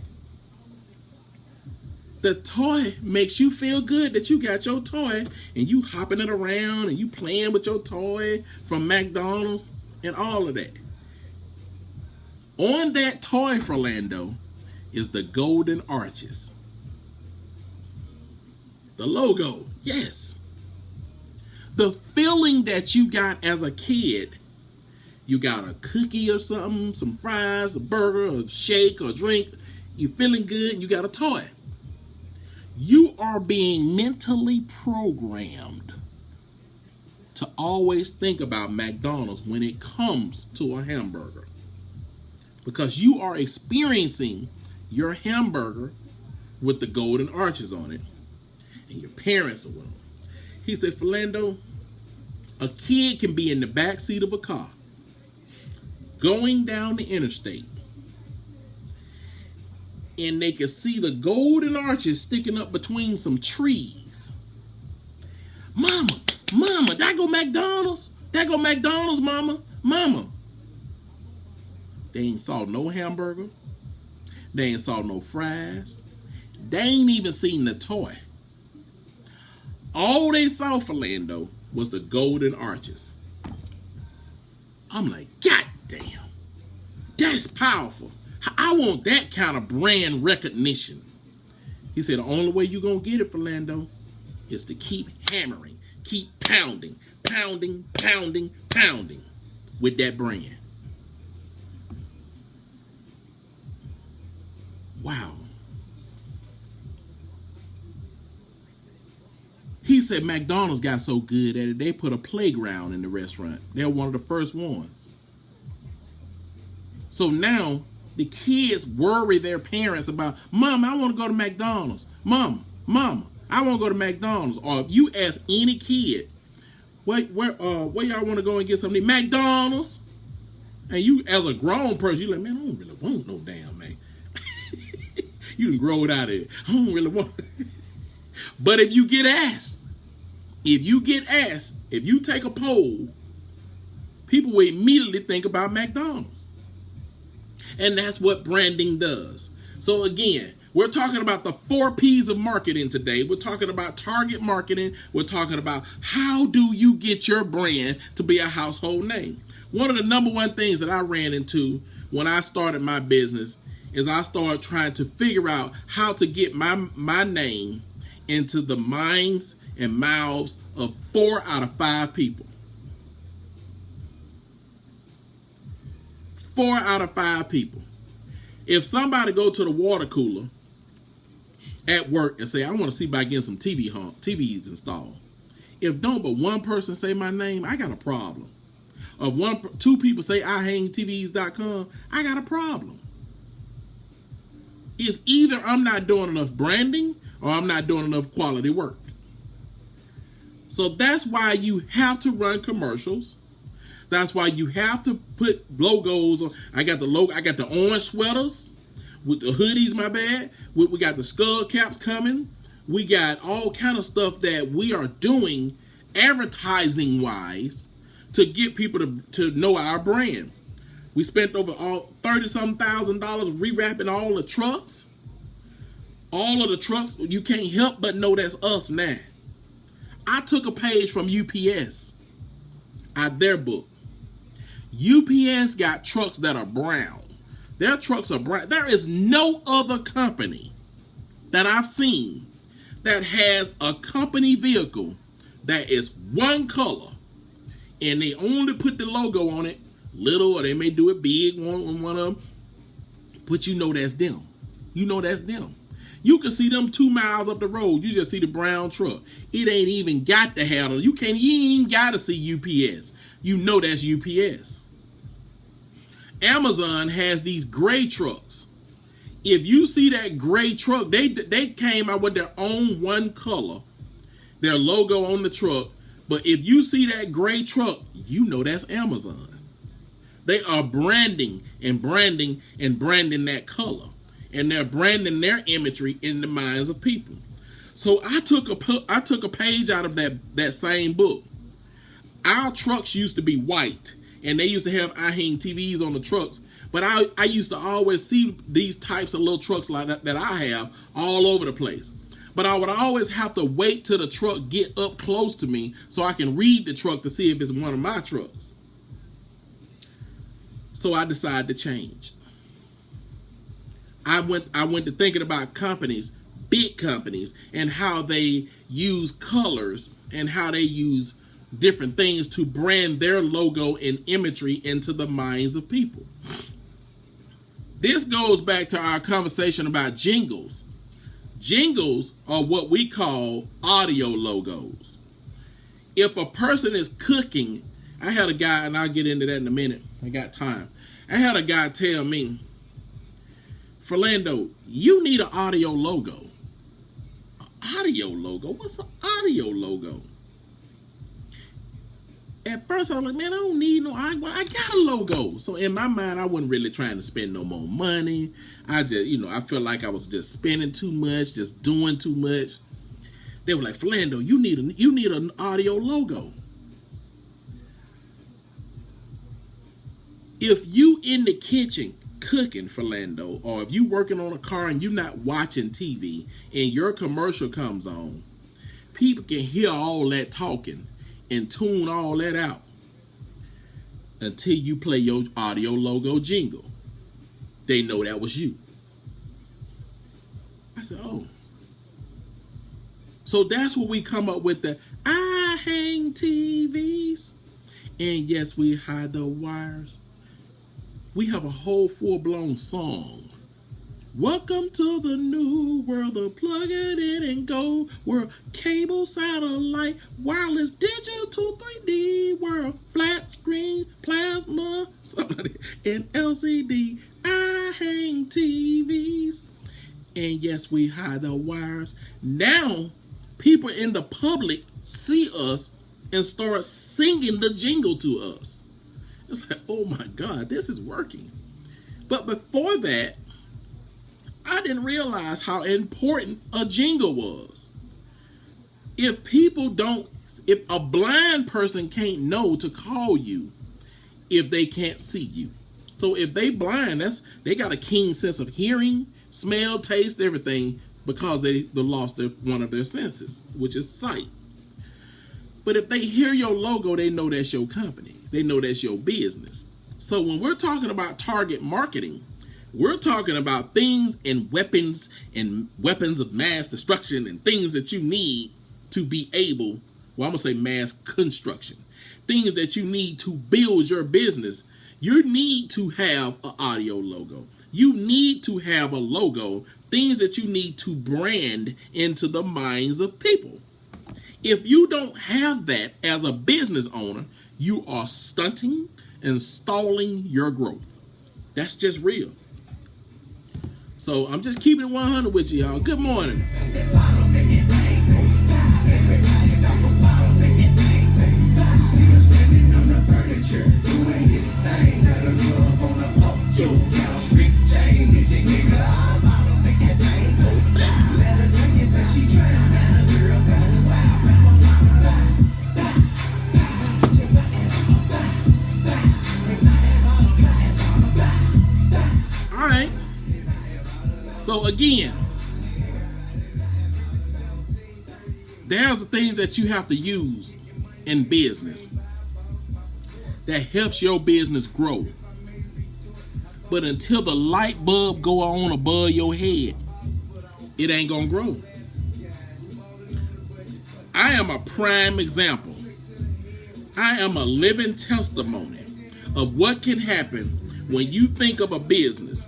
The toy makes you feel good that you got your toy, and you hopping it around and you playing with your toy from McDonald's and all of that. On that toy, Philando, is the Golden Arches. The logo, yes. The feeling that you got as a kid, you got a cookie or something, some fries, a burger, a shake, or a drink, you feeling good, and you got a toy. You are being mentally programmed to always think about McDonald's when it comes to a hamburger, because you are experiencing your hamburger with the Golden Arches on it, and your parents are with them. He said, Philando, a kid can be in the back seat of a car going down the interstate, and they can see the Golden Arches sticking up between some trees. Mama, that go McDonald's? That go McDonald's, mama. They ain't saw no hamburger. They ain't saw no fries. They ain't even seen the toy. All they saw, Philando, was the Golden Arches. I'm like, God damn, that's powerful. I want that kind of brand recognition. He said, the only way you're going to get it, Philando, is to keep hammering, keep pounding with that brand. Wow. He said McDonald's got so good at it, they put a playground in the restaurant. They're one of the first ones. So now the kids worry their parents about, Mom, I want to go to McDonald's. Mama, I want to go to McDonald's. Or if you ask any kid, where y'all want to go and get something? McDonald's. And you, as a grown person, you're like, man, I don't really want no damn, man. You can grow it out of it. I don't really want it. But if you get asked, if you take a poll, people will immediately think about McDonald's. And that's what branding does. So again, we're talking about the 4 P's of marketing today. We're talking about target marketing. We're talking about how do you get your brand to be a household name. One of the number one things that I ran into when I started my business is I started trying to figure out how to get my name into the minds and mouths of 4 out of 5 people. 4 out of 5 people. If somebody go to the water cooler at work and say, I want to see about getting some TVs installed. If don't but one person say my name, I got a problem. If 2 people say IHangTVs.com, I got a problem. It's either I'm not doing enough branding or I'm not doing enough quality work. So that's why you have to run commercials. That's why you have to put logos on. I got the logo. I got the orange sweaters with the hoodies. My bad. We got the skull caps coming. We got all kind of stuff that we are doing advertising wise to get people to know our brand. We spent over all $30-some thousand rewrapping all the trucks. All of the trucks, you can't help but know that's us now. I took a page from UPS out their book. UPS got trucks that are brown. Their trucks are brown. There is no other company that I've seen that has a company vehicle that is one color and they only put the logo on it, little, or they may do it big on one of them, but you know that's them. You know that's them. You can see them 2 miles up the road. You just see the brown truck. It ain't even got the handle. You ain't even got to see UPS. You know that's UPS. Amazon has these gray trucks. If you see that gray truck, they came out with their own one color, their logo on the truck. But if you see that gray truck, you know that's Amazon. They are branding and branding and branding that color. And they're branding their imagery in the minds of people. So I took a page out of that same book. Our trucks used to be white, and they used to have iHang TVs on the trucks. But I used to always see these types of little trucks like that I have all over the place. But I would always have to wait till the truck get up close to me so I can read the truck to see if it's one of my trucks. So I decided to change. I went to thinking about companies, big companies, and how they use colors and how they use different things to brand their logo and imagery into the minds of people. This goes back to our conversation about jingles. Jingles are what we call audio logos. If a person is cooking, I had a guy, and I'll get into that in a minute. I got time. I had a guy tell me, Philando, you need an audio logo. Audio logo? What's an audio logo? At first, I was like, man, I don't need no, I got a logo. So in my mind, I wasn't really trying to spend no more money. I just, I felt like I was just spending too much, just doing too much. They were like, Philando, you need an audio logo. If you in the kitchen cooking, Philando, or if you working on a car and you're not watching TV and your commercial comes on, people can hear all that talking and tune all that out until you play your audio logo jingle. They know that was you. I said, oh. So that's what we come up with, the iHang TVs. And yes, we hide the wires. We have a whole full-blown song. Welcome to the new world of plug it in and go world. Cable, satellite, wireless, digital, 3D world. Flat screen, plasma, and LCD. iHang TVs. And yes, we hide the wires. Now, people in the public see us and start singing the jingle to us. It's like, oh my God, this is working. But before that, I didn't realize how important a jingle was. If a blind person can't know to call you if they can't see you. So if they blind, they got a keen sense of hearing, smell, taste, everything, because they lost one of their senses, which is sight. But if they hear your logo, they know that's your company. They know that's your business. So when we're talking about target marketing, we're talking about things and weapons of mass destruction and things that you need to be able, I'm going to say mass construction, things that you need to build your business. You need to have an audio logo. You need to have a logo, things that you need to brand into the minds of people. If you don't have that as a business owner, you are stunting and stalling your growth. That's just real. So I'm just keeping it 100 with you, y'all. Good morning. See us standing on the furniture. All right. So again, there's a thing that you have to use in business that helps your business grow. But until the light bulb go on above your head, it ain't gonna grow. I am a prime example. I am a living testimony of what can happen when you think of a business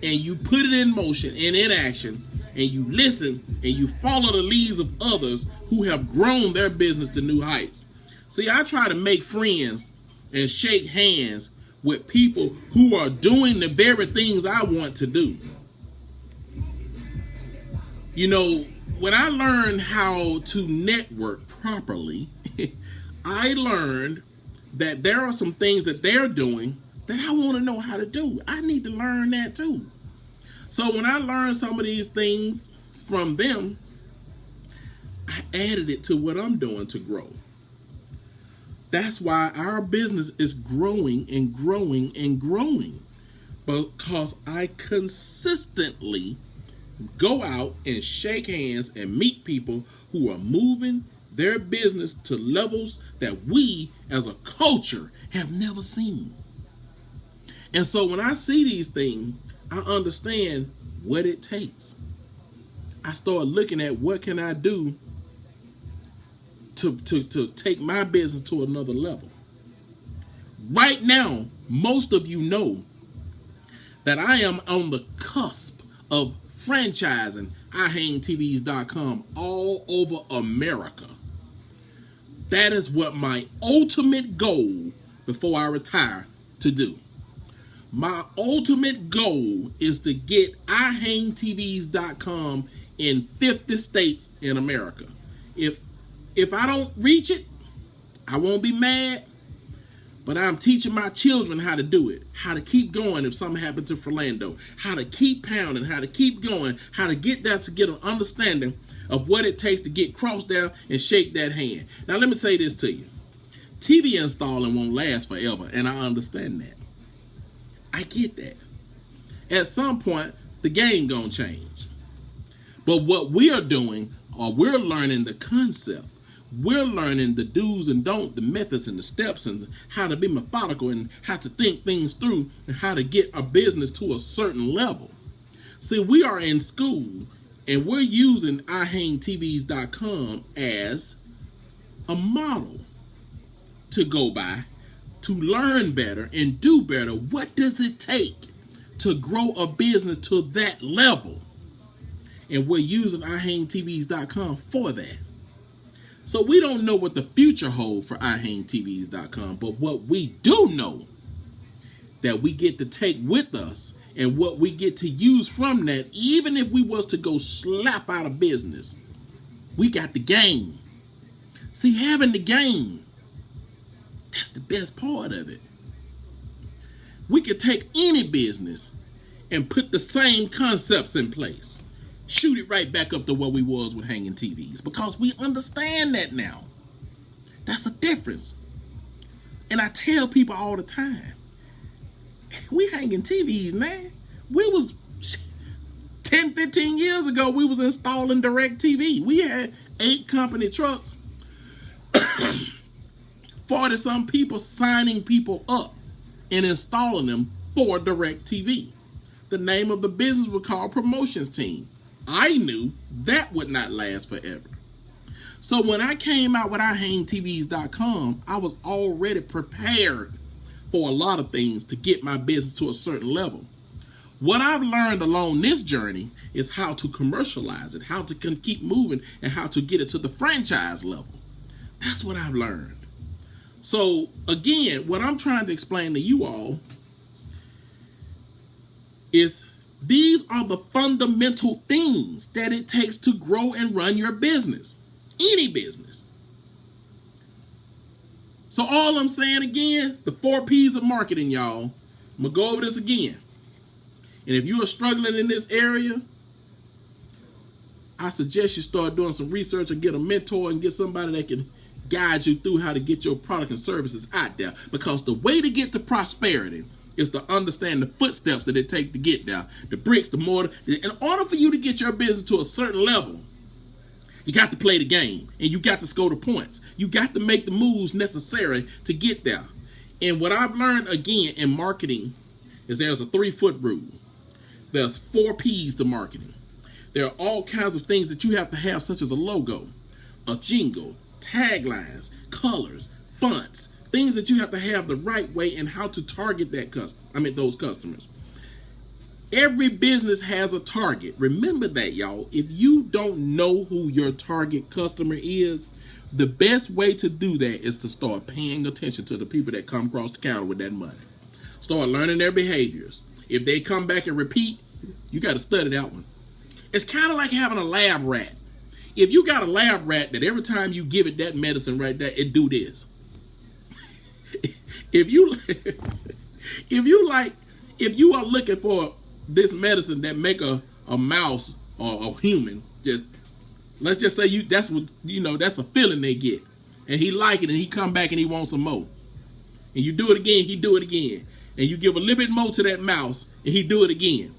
and you put it in motion and in action, and you listen and you follow the leads of others who have grown their business to new heights. See, I try to make friends and shake hands with people who are doing the very things I want to do. You know, when I learned how to network properly, I learned that there are some things that they're doing that I want to know how to do. I need to learn that too. So when I learned some of these things from them, I added it to what I'm doing to grow. That's why our business is growing and growing and growing, because I consistently go out and shake hands and meet people who are moving their business to levels that we as a culture have never seen. And so when I see these things, I understand what it takes. I start looking at what can I do to take my business to another level. Right now, most of you know that I am on the cusp of franchising iHangTVs.com all over America. That is what my ultimate goal before I retire to do. My ultimate goal is to get iHangTVs.com in 50 states in America. If I don't reach it, I won't be mad, but I'm teaching my children how to do it, how to keep going if something happened to Philando, how to keep pounding, how to keep going, how to get there to get an understanding of what it takes to get crossed down and shake that hand. Now let me say this to you. TV installing won't last forever, and I understand that. I get that. At some point, the game gonna change. But what we are doing, or we're learning the concept. We're learning the do's and don'ts, the methods and the steps, and how to be methodical and how to think things through and how to get a business to a certain level. See, we are in school and we're using iHangTVs.com as a model to go by, to learn better and do better. What does it take to grow a business to that level? And we're using iHangTVs.com for that. So we don't know what the future holds for iHangTVs.com, but what we do know that we get to take with us and what we get to use from that, even if we was to go slap out of business, we got the game. See, having the game, that's the best part of it. We could take any business and put the same concepts in place. Shoot it right back up to where we was with hanging TVs, because we understand that now. That's a difference. And I tell people all the time, we hanging TVs, man. We was 10, 15 years ago, we was installing DirecTV. We had 8 company trucks, 40 some people signing people up and installing them for DirecTV. The name of the business was called Promotions Team. I knew that would not last forever. So when I came out with iHangTVs.com, I was already prepared for a lot of things to get my business to a certain level. What I've learned along this journey is how to commercialize it, how to keep moving, and how to get it to the franchise level. That's what I've learned. So again, what I'm trying to explain to you all is these are the fundamental things that it takes to grow and run your business. Any business. So all I'm saying again, the 4 P's of marketing, y'all. I'm going to go over this again. And if you are struggling in this area, I suggest you start doing some research or get a mentor and get somebody that can guide you through how to get your product and services out there. Because the way to get to prosperity is to understand the footsteps that it takes to get there. The bricks, the mortar. In order for you to get your business to a certain level, you got to play the game and you got to score the points. You got to make the moves necessary to get there. And what I've learned again in marketing is there's a 3-foot rule. There's 4 P's to marketing. There are all kinds of things that you have to have, such as a logo, a jingle, taglines, colors, fonts, things that you have to have the right way and how to target those customers. Every business has a target. Remember that, y'all. If you don't know who your target customer is, the best way to do that is to start paying attention to the people that come across the counter with that money. Start learning their behaviors. If they come back and repeat, you got to study that one. It's kind of like having a lab rat. If you got a lab rat that every time you give it that medicine right there, it do this. If you are looking for this medicine that make a mouse or a human, let's just say that's a feeling they get. And he like it and he come back and he wants some more. And you do it again, he do it again. And you give a little bit more to that mouse and he do it again.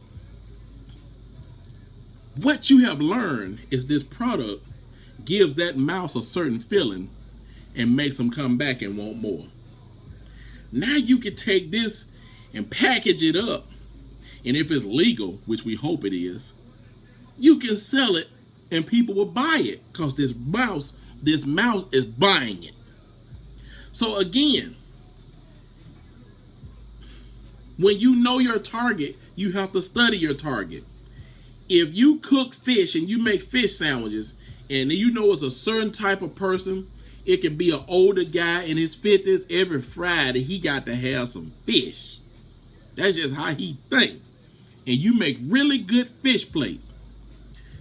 What you have learned is this product gives that mouse a certain feeling and makes them come back and want more. Now you can take this and package it up. And if it's legal, which we hope it is, you can sell it and people will buy it because this mouse is buying it. So again, when you know your target, you have to study your target. If you cook fish and you make fish sandwiches and you know it's a certain type of person, it can be an older guy in his 50s. Every Friday, he got to have some fish. That's just how he think. And you make really good fish plates.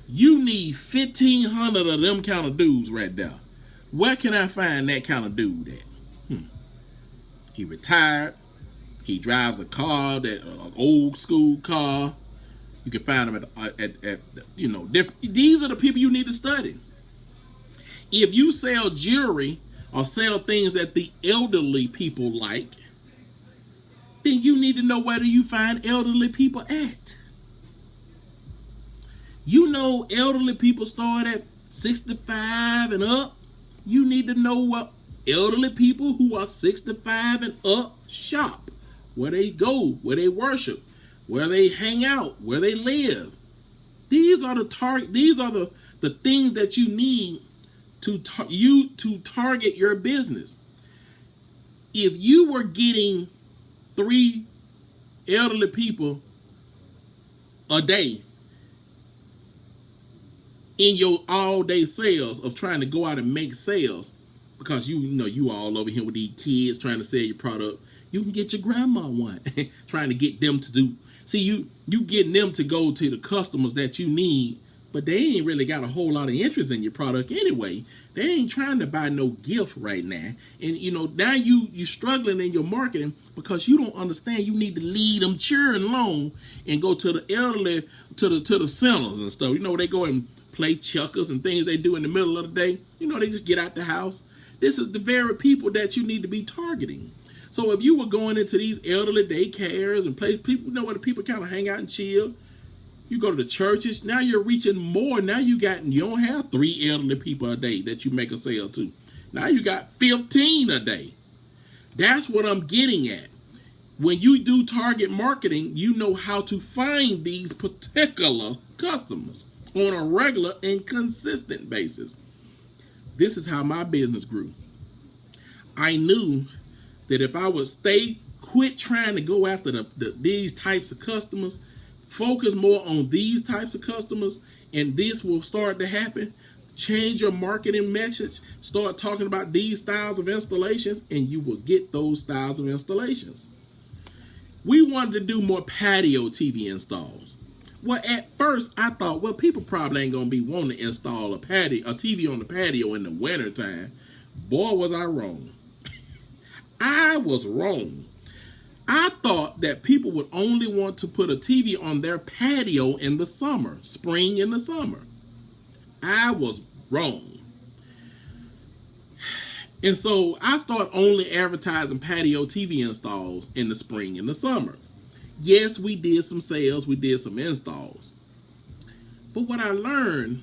You need 1,500 of them kind of dudes right there. Where can I find that kind of dude at? He retired. He drives a car, an old school car. You can find them at different. These are the people you need to study. If you sell jewelry or sell things that the elderly people like, then you need to know where do you find elderly people at. You know elderly people start at 65 and up. You need to know what elderly people who are 65 and up shop, where they go, where they worship, where they hang out, where they live. These are the things that you need to target your business. If you were getting 3 elderly people a day in your all-day sales of trying to go out and make sales, because you all over here with these kids trying to sell your product, you can get your grandma one trying to get them to do. See, you getting them to go to the customers that you need, but they ain't really got a whole lot of interest in your product anyway. They ain't trying to buy no gift right now. And now you struggling in your marketing because you don't understand you need to lead them cheering long and go to the elderly, to the centers and stuff. They go and play checkers and things they do in the middle of the day. They just get out the house. This is the very people that you need to be targeting. So if you were going into these elderly daycares and places, people where the people kind of hang out and chill, you go to the churches, now you're reaching more. Now you don't have 3 elderly people a day that you make a sale to. Now you got 15 a day. That's what I'm getting at. When you do target marketing, you know how to find these particular customers on a regular and consistent basis. This is how my business grew. I knew that if I would quit trying to go after these types of customers, focus more on these types of customers, and this will start to happen. Change your marketing message. Start talking about these styles of installations, and you will get those styles of installations. We wanted to do more patio TV installs. Well, at first, I thought, people probably ain't going to be wanting to install a TV on the patio in the wintertime. Boy, was I wrong. I was wrong. I thought that people would only want to put a TV on their patio in the summer, spring in the summer. I was wrong. And so I started only advertising patio TV installs in the spring and the summer. Yes, we did some sales, we did some installs. But what I learned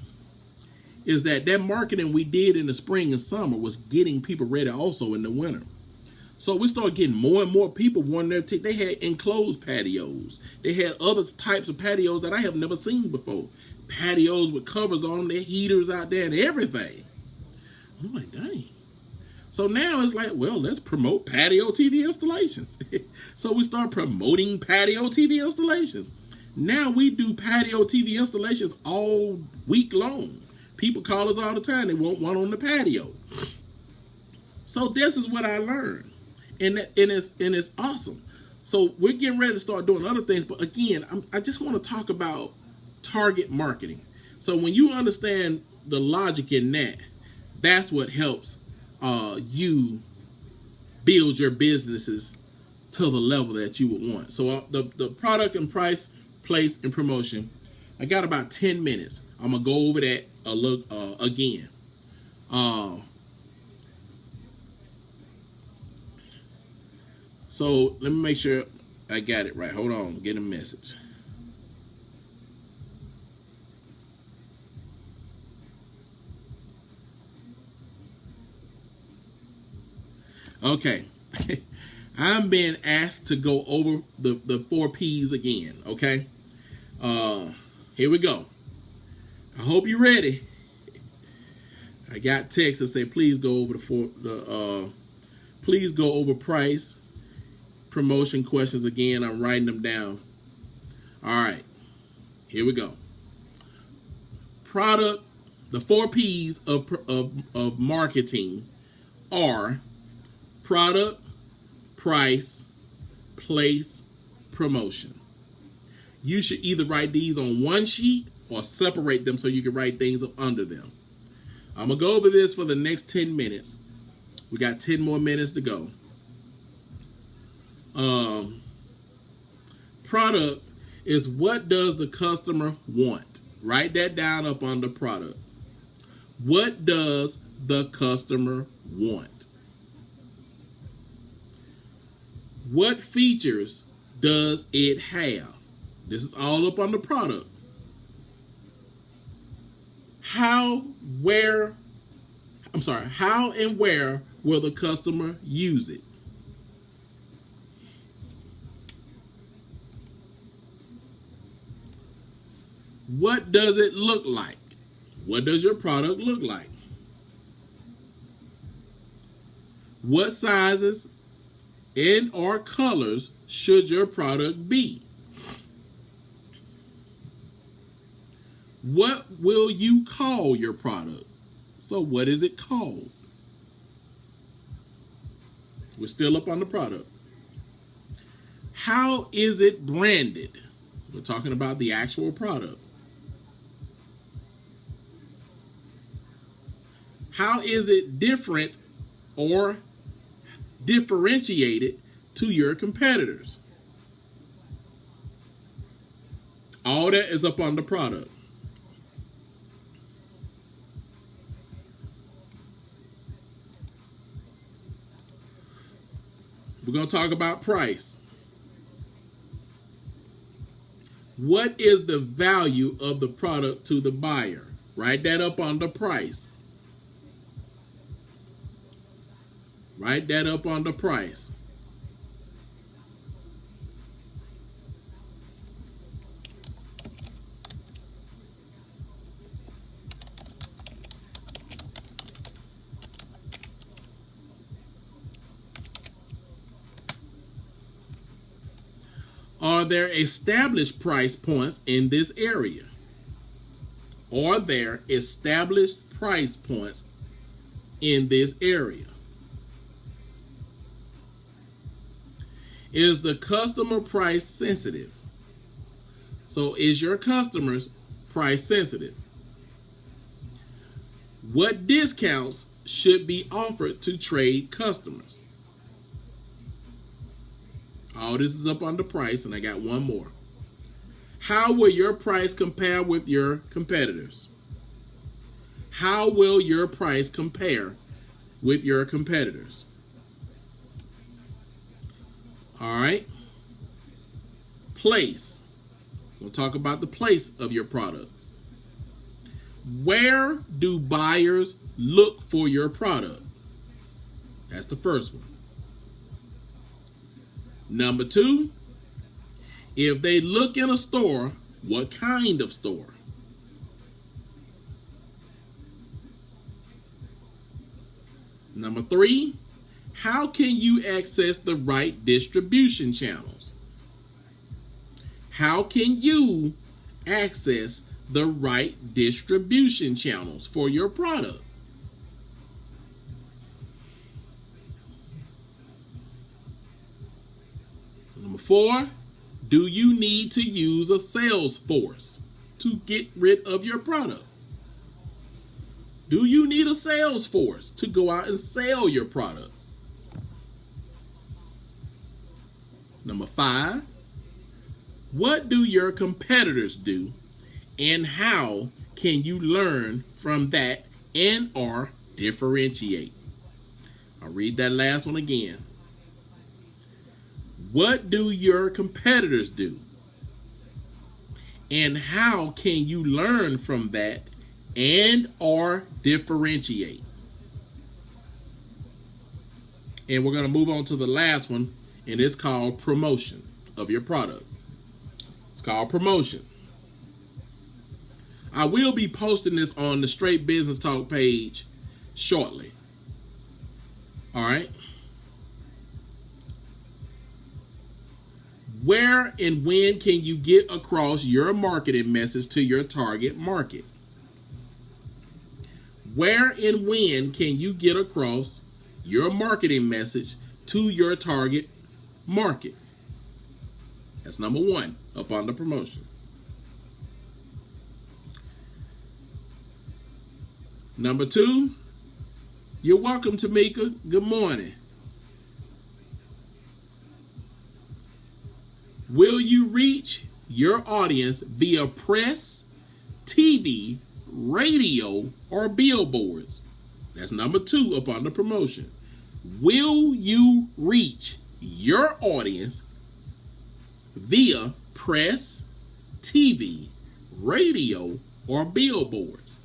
is that marketing we did in the spring and summer was getting people ready also in the winter. So we started getting more and more people wanting their they had enclosed patios. They had other types of patios that I have never seen before. Patios with covers on them, their heaters out there and everything. I'm like, dang. So now it's like, well, let's promote patio TV installations. So we start promoting patio TV installations. Now we do patio TV installations all week long. People call us all the time. They want one on the patio. So this is what I learned. And it's awesome. So we're getting ready to start doing other things. But again, I just want to talk about target marketing. So when you understand the logic in that, that's what helps you build your businesses to the level that you would want. So the product and price, place, and promotion, I got about 10 minutes. I'm going to go over that again. So let me make sure I got it right. Hold on, get a message. Okay. I'm being asked to go over the 4 P's again, okay? Here we go. I hope you're ready. I got text that say please go over please go over price, promotion questions again. I'm writing them down. All right. Here we go. Product, the 4 P's of marketing are product, price, place, promotion. You should either write these on one sheet or separate them so you can write things up under them. I'm going to go over this for the next 10 minutes. We got 10 more minutes to go. Product is what does the customer want? Write that down up under product. What does the customer want? What features does it have? This is all up on the product. How and where will the customer use it? What does it look like? What does your product look like? What sizes and or colors should your product be? What will you call your product? So what is it called? We're still up on the product. How is it branded? We're talking about the actual product. How is it different or differentiated to your competitors? All that is up on the product. We're going to talk about price. What is the value of the product to the buyer? Write that up on the price. Write that up on the price. Are there established price points in this area? Are there established price points in this area? Is the customer price sensitive? So is your customers price sensitive? What discounts should be offered to trade customers? All this is up under price, and I got one more. How will your price compare with your competitors? How will your price compare with your competitors? All right. Place. We'll talk about the place of your products. Where do buyers look for your product? That's the first one. Number 2, if they look in a store, what kind of store? Number 3, how can you access the right distribution channels? How can you access the right distribution channels for your product? Number 4, do you need to use a sales force to get rid of your product? Do you need a sales force to go out and sell your products? Number 5, what do your competitors do, and how can you learn from that and or differentiate? I'll read that last one again. What do your competitors do, and how can you learn from that and or differentiate? And we're going to move on to the last one, and it's called promotion of your products. It's called promotion. I will be posting this on the Straight Business Talk page shortly. All right. Where and when can you get across your marketing message to your target market? Where and when can you get across your marketing message to your target market? That's number 1 up on the promotion. Number 2, you're welcome, Tamika. Good morning. Will you reach your audience via press, TV, radio, or billboards? That's number 2 up on the promotion. Will you reach your audience via press, TV, radio, or billboards?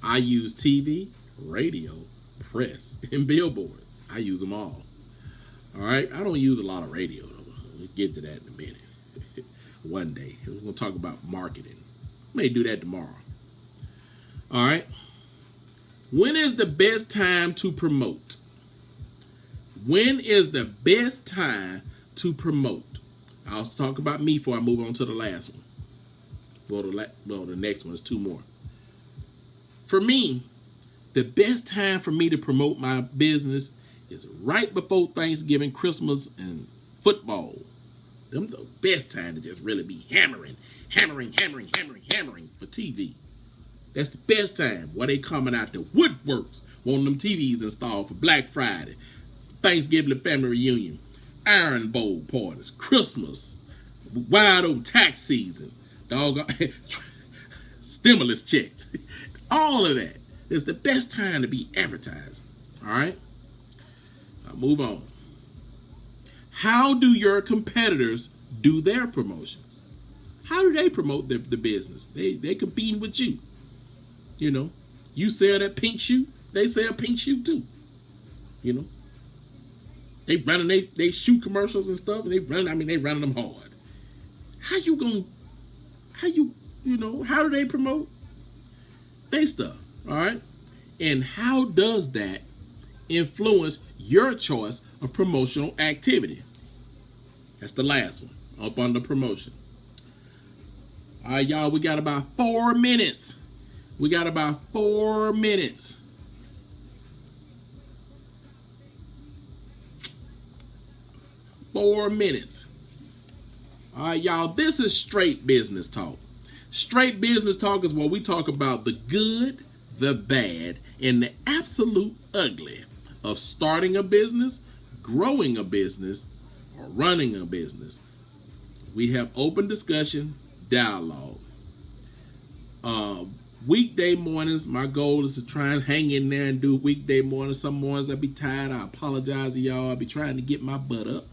I use TV, radio, press, and billboards. I use them all. All right. I don't use a lot of radio, though. We'll get to that in a minute. One day. We're going to talk about marketing. May do that tomorrow. All right. When is the best time to promote? When is the best time to promote? I'll talk about me before I move on to the last one. Well, the next one is 2 more. For me, the best time for me to promote my business is right before Thanksgiving, Christmas, and football. Them the best time to just really be hammering for TV. That's the best time. Where they coming out the woodworks, wanting them TVs installed for Black Friday, Thanksgiving and family reunion, Iron Bowl parties, Christmas, wide open tax season, stimulus checks, all of that. It's the best time to be advertising. All right? I'll move on. How do your competitors do their promotions? How do they promote the business? They competing with you. You know, you sell that pink shoe, they sell pink shoe too. You know, they running they shoe commercials and stuff, and they running them hard. How do they promote their stuff? All right, and how does that influence your choice of promotional activity? That's the last one up on the promotion. All right, y'all, we got about 4 minutes. 4 minutes. All right, y'all, this is Straight Business Talk. Straight Business Talk is where we talk about the good, the bad, and the absolute ugly of starting a business, growing a business, or running a business, we have open discussion, dialogue. Weekday mornings, my goal is to try and hang in there and do weekday mornings. Some mornings I'll be tired. I apologize to y'all. I'll be trying to get my butt up.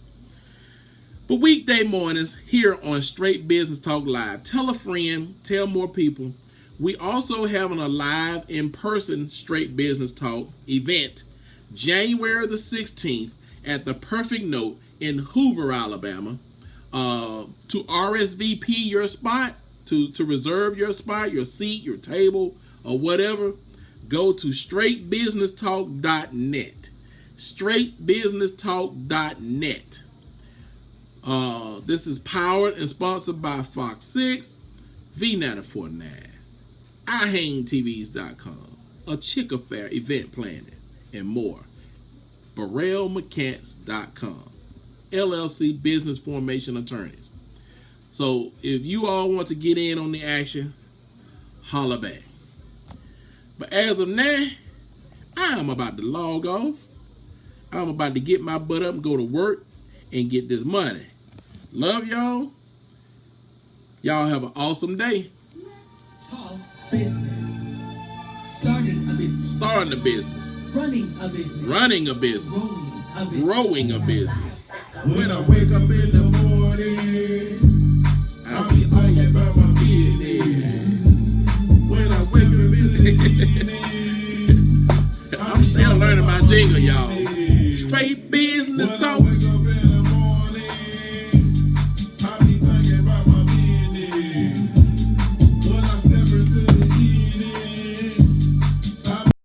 But weekday mornings here on Straight Business Talk Live. Tell a friend, tell more people. We also having a live in-person Straight Business Talk event January the 16th at the Perfect Note in Hoover, Alabama. To RSVP your spot, to reserve your spot, your seat, your table, or whatever, go to straightbusinesstalk.net. Straightbusinesstalk.net. This is powered and sponsored by Fox 6, V949, iHangTVs.com, A Chick Affair Event Planning, and more. BurrellMechanics.com, LLC Business Formation Attorneys. So if you all want to get in on the action, holla back. But as of now, I'm about to log off. I'm about to get my butt up and go to work and get this money. Love y'all. Y'all have an awesome day. Talk business. Starting a business. Starting a business. Running a business. Running a business. Growing a business. Growing a business. When I wake up in the morning, I'll be thinking about my business. When I wake up in the evening, I'm still learning my jingle, y'all.